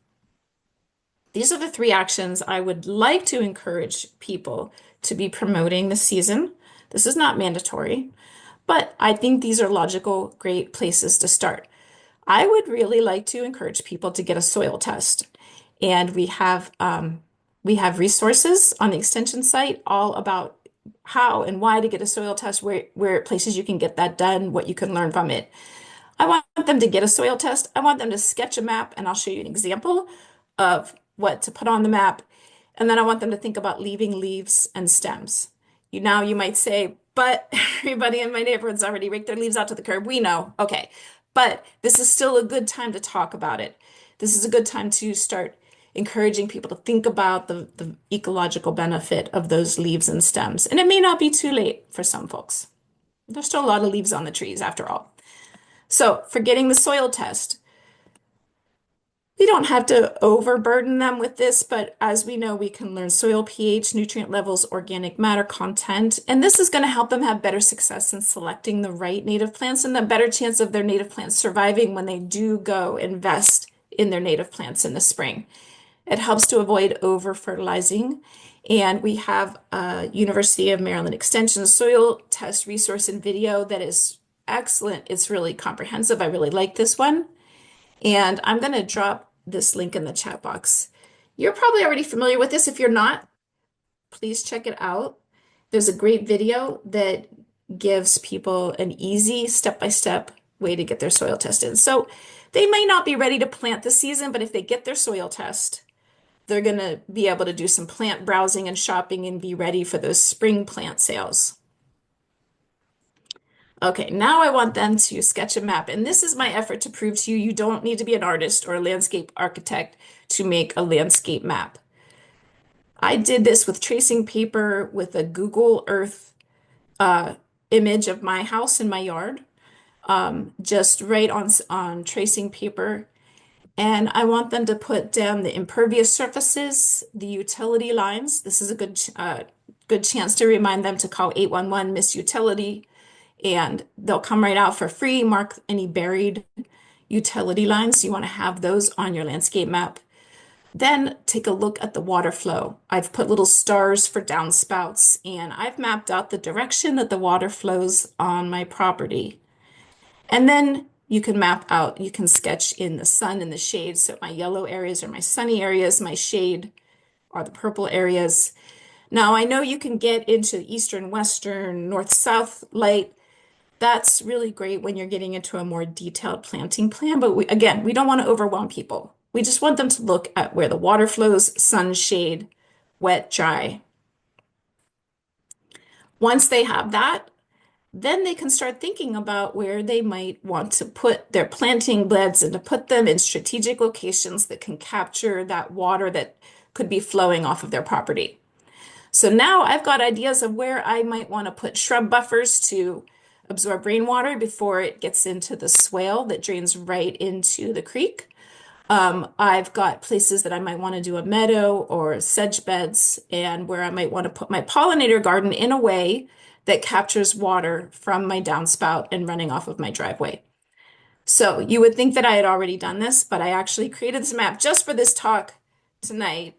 S1: These are the three actions I would like to encourage people to be promoting this season. This is not mandatory, but I think these are logical, great places to start. I would really like to encourage people to get a soil test. And we have resources on the extension site all about how and why to get a soil test, where places you can get that done, what you can learn from it. I want them to get a soil test. I want them to sketch a map, and I'll show you an example of what to put on the map. And then I want them to think about leaving leaves and stems. You might say, but everybody in my neighborhood's already raked their leaves out to the curb. We know. Okay. But this is still a good time to talk about it. This is a good time to start encouraging people to think about the ecological benefit of those leaves and stems. And it may not be too late for some folks. There's still a lot of leaves on the trees after all. So for getting the soil test, we don't have to overburden them with this, but as we know, we can learn soil pH, nutrient levels, organic matter content, and this is going to help them have better success in selecting the right native plants and the better chance of their native plants surviving when they do go invest in their native plants in the spring. It helps to avoid over-fertilizing, and we have a University of Maryland Extension soil test resource and video that is excellent. It's really comprehensive. I really like this one. And I'm going to drop this link in the chat box. You're probably already familiar with this. If you're not, please check it out. There's a great video that gives people an easy step-by-step way to get their soil tested. So they may not be ready to plant this season, but if they get their soil test, they're going to be able to do some plant browsing and shopping and be ready for those spring plant sales. Okay, now I want them to sketch a map. And this is my effort to prove to you, you don't need to be an artist or a landscape architect to make a landscape map. I did this with tracing paper with a Google Earth image of my house and my yard, just right on tracing paper. And I want them to put down the impervious surfaces, the utility lines. This is a good chance to remind them to call 811 Miss Utility, and they'll come right out for free. Mark any buried utility lines. You want to have those on your landscape map. Then take a look at the water flow. I've put little stars for downspouts, and I've mapped out the direction that the water flows on my property. And then you can map out, you can sketch in the sun and the shade. So my yellow areas are my sunny areas, my shade are the purple areas. Now I know you can get into eastern, western, north-south light. That's really great when you're getting into a more detailed planting plan. But we don't want to overwhelm people. We just want them to look at where the water flows, sun, shade, wet, dry. Once they have that, then they can start thinking about where they might want to put their planting beds and to put them in strategic locations that can capture that water that could be flowing off of their property. So now I've got ideas of where I might want to put shrub buffers to absorb rainwater before it gets into the swale that drains right into the creek. I've got places that I might want to do a meadow or sedge beds, and where I might want to put my pollinator garden in a way that captures water from my downspout and running off of my driveway. So you would think that I had already done this, but I actually created this map just for this talk tonight.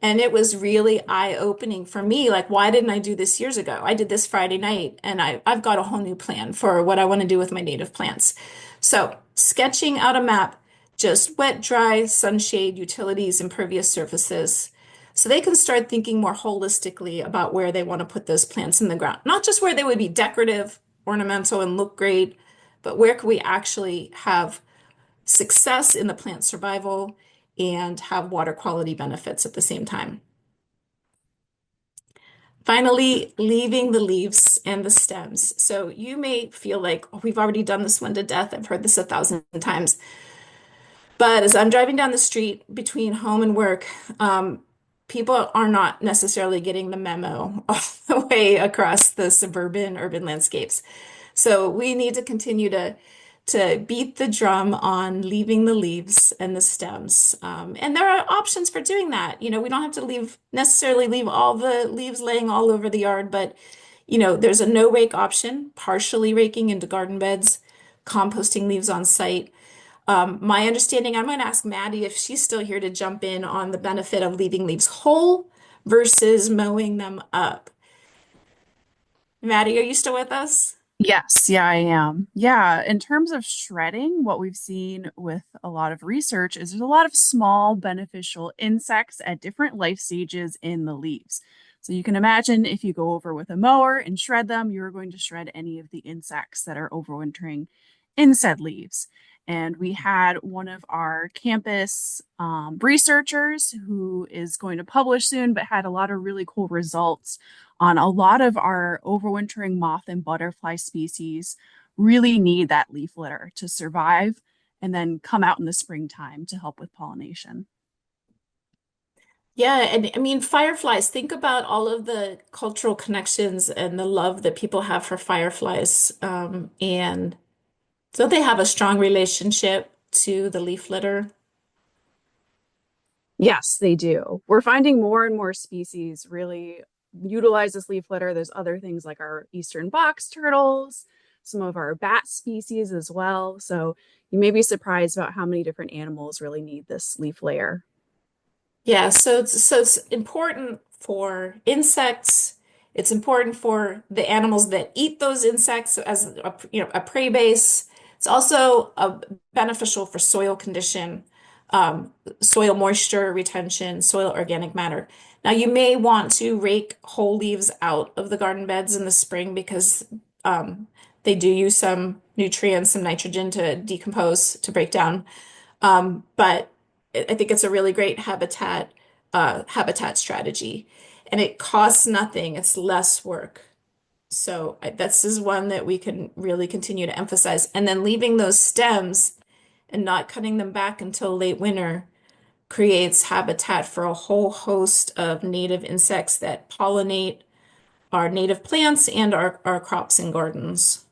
S1: And it was really eye-opening for me. Like, why didn't I do this years ago? I did this Friday night, and I've got a whole new plan for what I want to do with my native plants. So, sketching out a map, just wet, dry, sunshade, utilities, impervious surfaces. So they can start thinking more holistically about where they want to put those plants in the ground. Not just where they would be decorative, ornamental, and look great, but where can we actually have success in the plant survival and have water quality benefits at the same time. Finally, leaving the leaves and the stems. So you may feel like, oh, we've already done this one to death. I've heard this 1,000 times. But as I'm driving down the street between home and work, people are not necessarily getting the memo all the way across the suburban urban landscapes. So we need to continue to beat the drum on leaving the leaves and the stems. And there are options for doing that. You know, we don't have to necessarily leave all the leaves laying all over the yard, but there's a no rake option, partially raking into garden beds, composting leaves on site. My understanding, I'm going to ask Maddie if she's still here to jump in on the benefit of leaving leaves whole versus mowing them up. Maddie, are you still with us?
S3: Yes, yeah, I am. Yeah, in terms of shredding, what we've seen with a lot of research is there's a lot of small beneficial insects at different life stages in the leaves. So you can imagine if you go over with a mower and shred them, you're going to shred any of the insects that are overwintering in said leaves. And we had one of our campus researchers who is going to publish soon, but had a lot of really cool results on a lot of our overwintering moth and butterfly species really need that leaf litter to survive and then come out in the springtime to help with pollination.
S1: Yeah, and I mean, fireflies, think about all of the cultural connections and the love that people have for fireflies. And don't they have a strong relationship to the leaf litter?
S3: Yes, they do. We're finding more and more species really utilize this leaf litter. There's other things like our eastern box turtles, some of our bat species as well. So you may be surprised about how many different animals really need this leaf layer.
S1: Yeah, so it's important for insects. It's important for the animals that eat those insects as a prey base. It's also beneficial for soil condition, soil moisture retention, soil organic matter. Now you may want to rake whole leaves out of the garden beds in the spring because they do use some nutrients, some nitrogen to decompose, to break down. But I think it's a really great habitat strategy, and it costs nothing. It's less work. So this is one that we can really continue to emphasize. And then leaving those stems and not cutting them back until late winter creates habitat for a whole host of native insects that pollinate our native plants and our crops and gardens.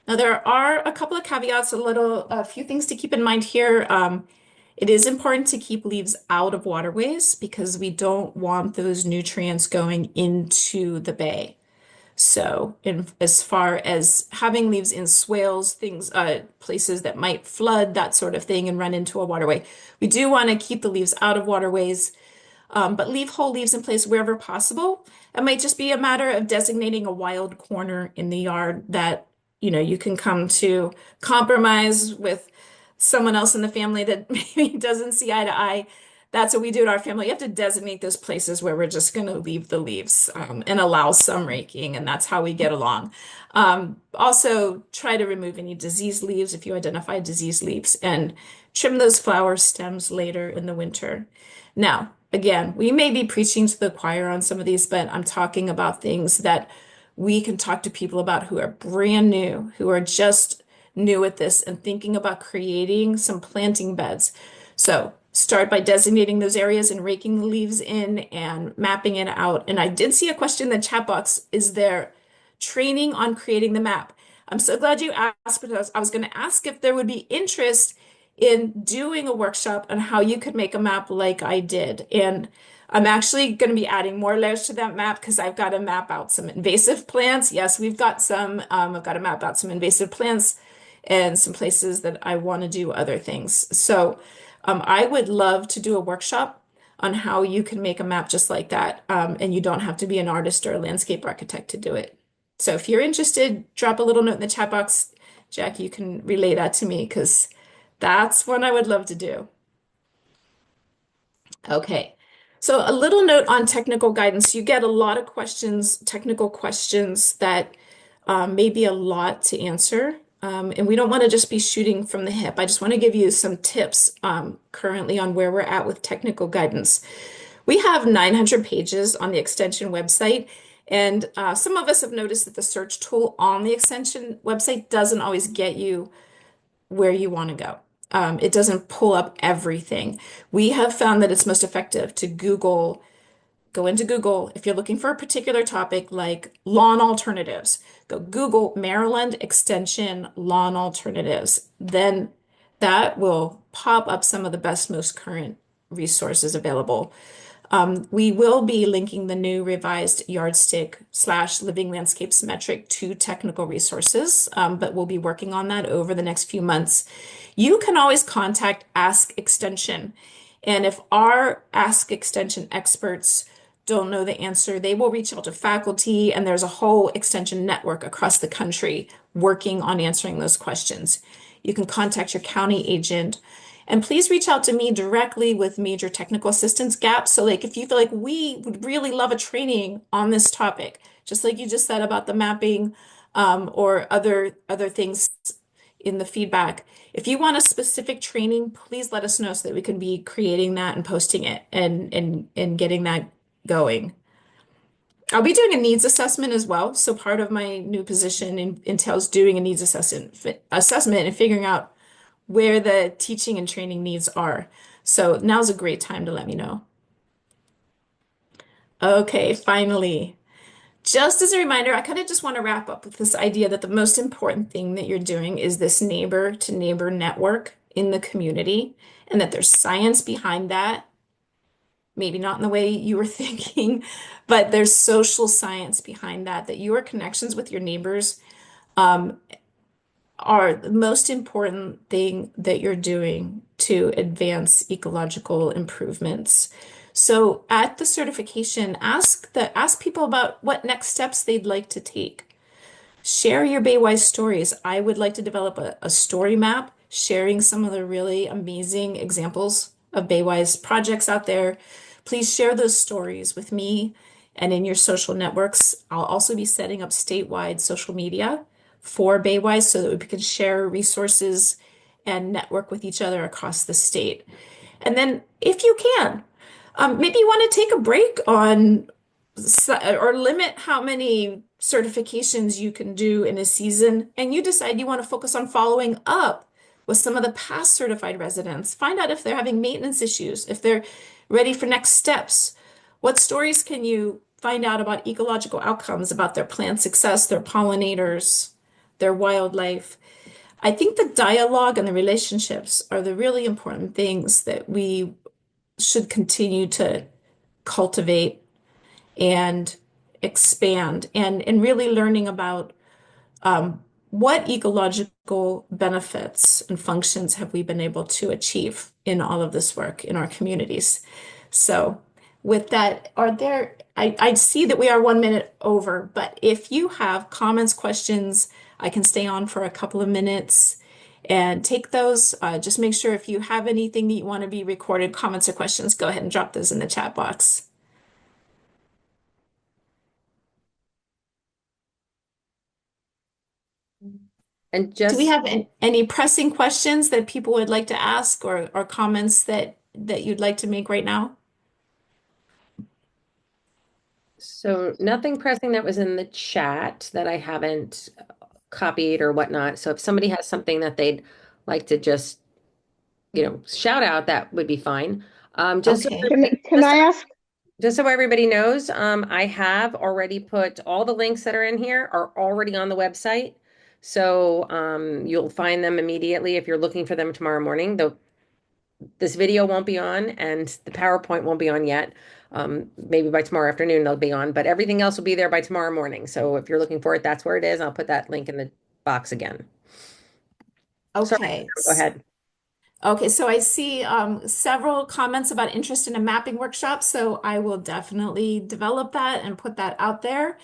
S1: Now, there are a couple of caveats, a few things to keep in mind here. It is important to keep leaves out of waterways because we don't want those nutrients going into the bay. So, as far as having leaves in swales, places that might flood, that sort of thing, and run into a waterway, we do want to keep the leaves out of waterways, but leave whole leaves in place wherever possible. It might just be a matter of designating a wild corner in the yard that, you can come to compromise with someone else in the family that maybe doesn't see eye to eye. That's what we do in our family. You have to designate those places where we're just going to leave the leaves and allow some raking, and that's how we get along. Also, try to remove any diseased leaves if you identify diseased leaves and trim those flower stems later in the winter. Now, again, we may be preaching to the choir on some of these, but I'm talking about things that we can talk to people about who are brand new, who are just new at this and thinking about creating some planting beds. So start by designating those areas and raking the leaves in and mapping it out. And I did see a question in the chat box. Is there training on creating the map? I'm so glad you asked because I was going to ask if there would be interest in doing a workshop on how you could make a map like I did. And I'm actually going to be adding more layers to that map because I've got to map out some invasive plants. Yes, we've got some. I've got to map out some invasive plants and some places that I want to do other things. So I would love to do a workshop on how you can make a map just like that. And you don't have to be an artist or a landscape architect to do it. So if you're interested, drop a little note in the chat box. Jack, you can relay that to me because that's one I would love to do. Okay. So a little note on technical guidance. You get a lot of questions, technical questions that may be a lot to answer. And we don't want to just be shooting from the hip. I just want to give you some tips currently on where we're at with technical guidance. We have 900 pages on the extension website, and some of us have noticed that the search tool on the extension website doesn't always get you where you want to go. It doesn't pull up everything. We have found that it's most effective to go into Google. If you're looking for a particular topic like lawn alternatives, go Google Maryland Extension lawn alternatives. Then that will pop up some of the best, most current resources available. We will be linking the new revised yardstick / living landscapes metric to technical resources, but we'll be working on that over the next few months. You can always contact Ask Extension. And if our Ask Extension experts don't know the answer, they will reach out to faculty, and there's a whole extension network across the country working on answering those questions. You can contact your county agent. And please reach out to me directly with major technical assistance gaps. So like if you feel like we would really love a training on this topic, just like you just said about the mapping or other things in the feedback. If you want a specific training, please let us know so that we can be creating that and posting it and getting that going. I'll be doing a needs assessment as well. So part of my new position entails doing a needs assessment and figuring out where the teaching and training needs are. So now's a great time to let me know. Okay, finally. Just as a reminder, I kind of just want to wrap up with this idea that the most important thing that you're doing is this neighbor to neighbor network in the community, and that there's science behind that. Maybe not in the way you were thinking, but there's social science behind that, that your connections with your neighbors are the most important thing that you're doing to advance ecological improvements. So at the certification, ask people about what next steps they'd like to take. Share your Baywise stories. I would like to develop a story map, sharing some of the really amazing examples of Baywise projects out there. Please share those stories with me and in your social networks. I'll also be setting up statewide social media for Baywise so that we can share resources and network with each other across the state. And then if you can, maybe you want to take a break on or limit how many certifications you can do in a season, and you decide you want to focus on following up with some of the past certified residents. Find out if they're having maintenance issues, if they're ready for next steps. What stories can you find out about ecological outcomes, about their plant success, their pollinators, their wildlife? I think the dialogue and the relationships are the really important things that we should continue to cultivate and expand and really learning about what ecological benefits and functions have we been able to achieve in all of this work in our communities. So with that, I see that we are 1 minute over, but if you have comments, questions, I can stay on for a couple of minutes and take those. Just make sure if you have anything that you want to be recorded, comments or questions, go ahead and drop those in the chat box.
S2: And
S1: Do we
S2: just
S1: have any pressing questions that people would like to ask or comments that you'd like to make right now?
S2: so nothing pressing that was in the chat that I haven't copied or whatnot. So if somebody has something that they'd like to just shout out, that would be fine.
S1: Okay.
S5: Can I ask?
S2: Just so everybody knows, I have already put all the links that are in here are already on the website. So you'll find them immediately if you're looking for them tomorrow morning. Though this video won't be on and the PowerPoint won't be on yet. Maybe by tomorrow afternoon they'll be on, but everything else will be there by tomorrow morning. So if you're looking for it, that's where it is. I'll put that link in the box again. Sorry,
S1: Okay.
S2: go ahead.
S1: Okay, so I see several comments about interest in a mapping workshop, so I will definitely develop that and put that out there.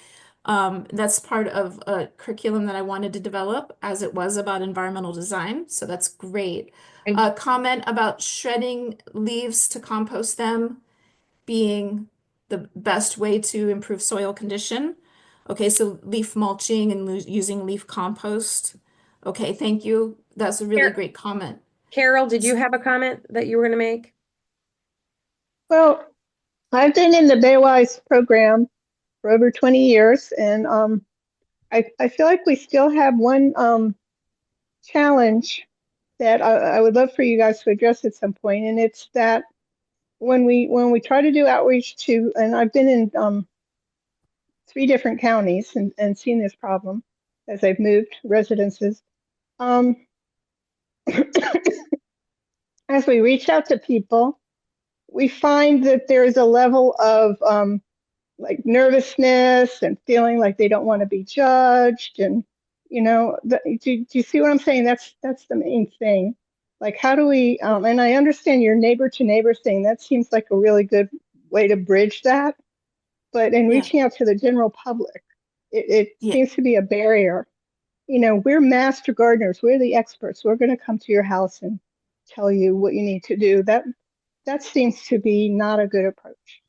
S1: That's part of a curriculum that I wanted to develop as it was about environmental design, so that's great.
S2: And-
S1: A comment about shredding leaves to compost them being the best way to improve soil condition. Okay, so leaf mulching and using leaf compost. Okay, thank you. That's a really great comment.
S2: Carol, did you have a comment that you were going to make?
S5: Well, I've been in the Baywise program for over 20 years, and I feel like we still have one challenge that I would love for you guys to address at some point, and it's that when we try to do outreach to, and I've been in 3 different counties and seen this problem as I've moved residences. As we reach out to people, we find that there's a level of like nervousness and feeling like they don't want to be judged, and do you see what I'm saying? That's the main thing. Like, how do we? And I understand your neighbor to neighbor thing. That seems like a really good way to bridge that. But in reaching out to the general public, it seems to be a barrier. We're master gardeners. We're the experts. We're going to come to your house and tell you what you need to do. That seems to be not a good approach.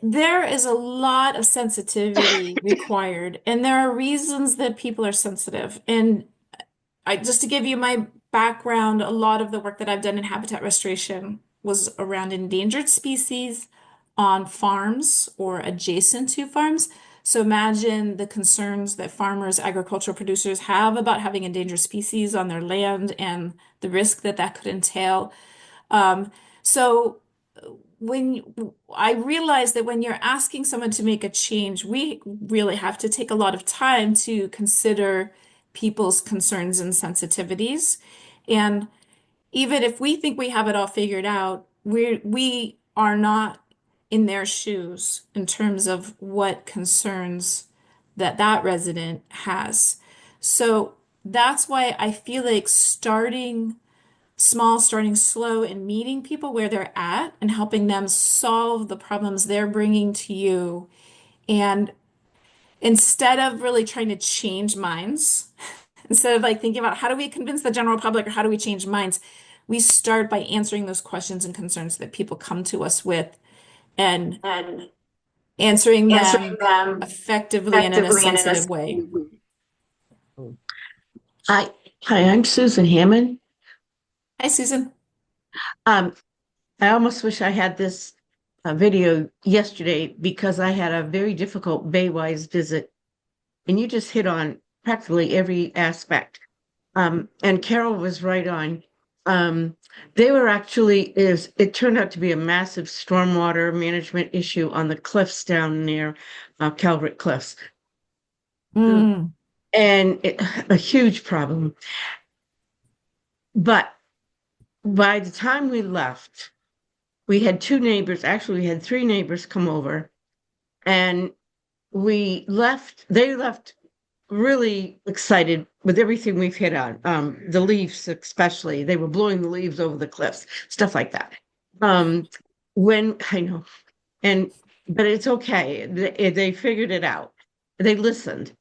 S1: There is a lot of sensitivity required, and there are reasons that people are sensitive. And just to give you my background, a lot of the work that I've done in habitat restoration was around endangered species on farms or adjacent to farms. So imagine the concerns that farmers, agricultural producers have about having endangered species on their land and the risk that that could entail. So when I realize that when you're asking someone to make a change, we really have to take a lot of time to consider people's concerns and sensitivities. And even if we think we have it all figured out, we are not in their shoes in terms of what concerns that resident has. So that's why I feel like starting small, starting slow, and meeting people where they're at and helping them solve the problems they're bringing to you. And instead of really trying to change minds, instead of like thinking about how do we convince the general public or how do we change minds, we start by answering those questions and concerns that people come to us with and answering them effectively and in a sensitive way.
S6: Hi, I'm Susan Hammond.
S1: Hi, Susan.
S6: I almost wish I had this video yesterday because I had a very difficult Baywise visit, and you just hit on practically every aspect. And Carol was right on. They were actually, it turned out to be a massive stormwater management issue on the cliffs down near Calvert Cliffs.
S1: Mm.
S6: And a huge problem. But by the time we left, we had 2 neighbors, actually we had 3 neighbors come over, and they left really excited with everything we've hit on. The leaves especially, they were blowing the leaves over the cliffs, stuff like that. When I know, but it's okay. They figured it out. They listened.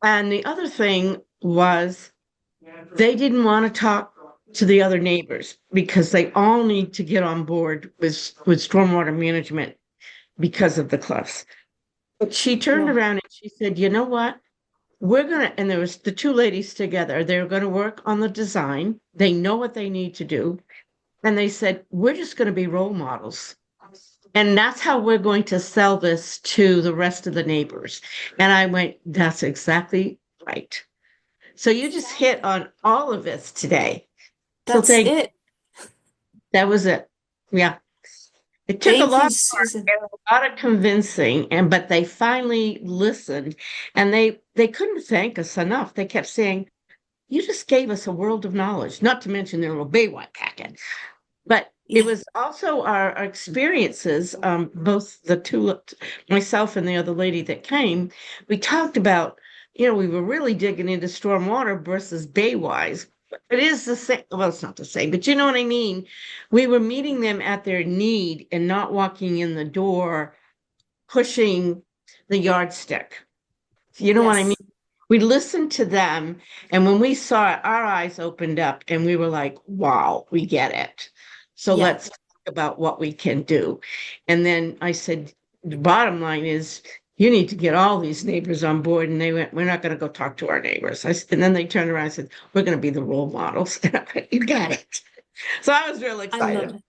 S6: And the other thing was they didn't want to talk to the other neighbors because they all need to get on board with stormwater management because of the cliffs. But she turned around and she said, you know what? And there was the 2 ladies together. They're going to work on the design. They know what they need to do. And they said, we're just going to be role models. And that's how we're going to sell this to the rest of the neighbors. And I went, that's exactly right. So you just hit on all of this today. So
S1: That's it.
S6: that was it. Yeah. It took a
S1: Thank
S6: lot
S1: you,
S6: of work
S1: Susan.
S6: and a lot of convincing, but they finally listened, and they couldn't thank us enough. They kept saying, "You just gave us a world of knowledge," not to mention their little Baywatch packet. But it
S1: Yeah.
S6: was also our experiences, both the two, myself and the other lady that came, we talked about, we were really digging into stormwater versus Baywise. It is the same, well, it's not the same, but you know what I mean? We were meeting them at their need and not walking in the door pushing the yardstick. You know what I mean?
S1: Yes.
S6: We listened to them, and when we saw it, our eyes opened up and we were like, wow, we get it. So
S1: Yeah.
S6: let's talk about what we can do. And then I said, the bottom line is, you need to get all these neighbors on board. And they went, we're not going to go talk to our neighbors. And then they turned around and said, we're going to be the role models. You got it. So I was real
S1: I love
S6: excited.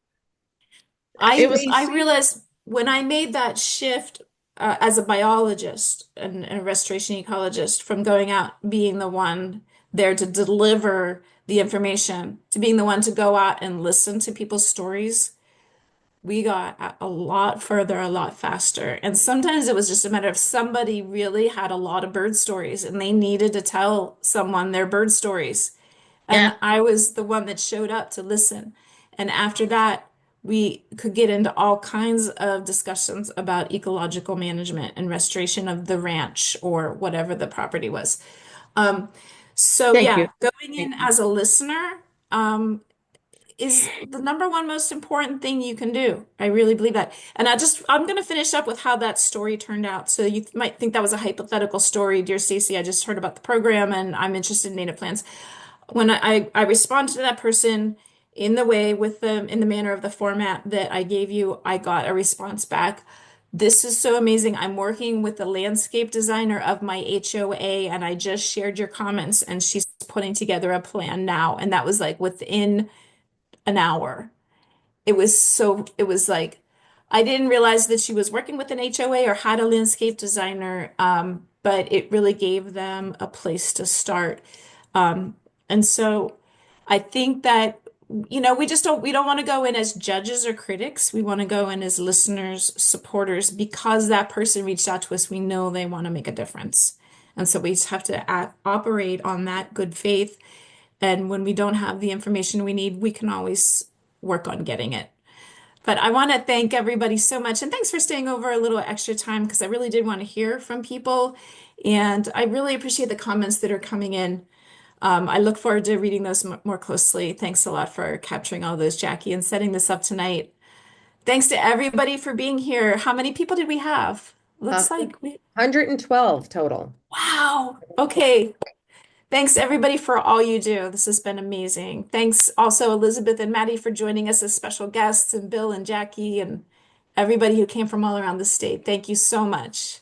S1: it.
S6: It was,
S1: I realized when I made that shift as a biologist and a restoration ecologist from going out being the one there to deliver the information to being the one to go out and listen to people's stories, we got a lot further, a lot faster. And sometimes it was just a matter of somebody really had a lot of bird stories and they needed to tell someone their bird stories.
S6: yeah,
S1: And I was the one that showed up to listen. And after that, we could get into all kinds of discussions about ecological management and restoration of the ranch or whatever the property was. Um, so
S6: thank you.
S1: yeah, going
S6: Thank
S1: in
S6: you.
S1: as a listener, is the number one most important thing you can do. I really believe that. And I'm going to finish up with how that story turned out. So you might think that was a hypothetical story, dear Stacy. I just heard about the program and I'm interested in native plants. When I responded to that person in the way with them in the manner of the format that I gave you, I got a response back. This is so amazing. I'm working with the landscape designer of my HOA, and I just shared your comments, and she's putting together a plan now. And that was like within an hour. It was like, I didn't realize that she was working with an HOA or had a landscape designer, but it really gave them a place to start. And so I think that, we don't want to go in as judges or critics. We want to go in as listeners, supporters, because that person reached out to us. We know they want to make a difference. And so we just have to operate on that good faith. And when we don't have the information we need, we can always work on getting it. But I want to thank everybody so much. And thanks for staying over a little extra time because I really did want to hear from people. And I really appreciate the comments that are coming in. I look forward to reading those more closely. Thanks a lot for capturing all those, Jackie, and setting this up tonight. Thanks to everybody for being here. How many people did we have?
S2: Uh,
S1: Looks like
S2: 112 total.
S1: wow. Okay. Thanks everybody for all you do. This has been amazing. Thanks also Elizabeth and Maddie for joining us as special guests and Bill and Jackie and everybody who came from all around the state. Thank you so much.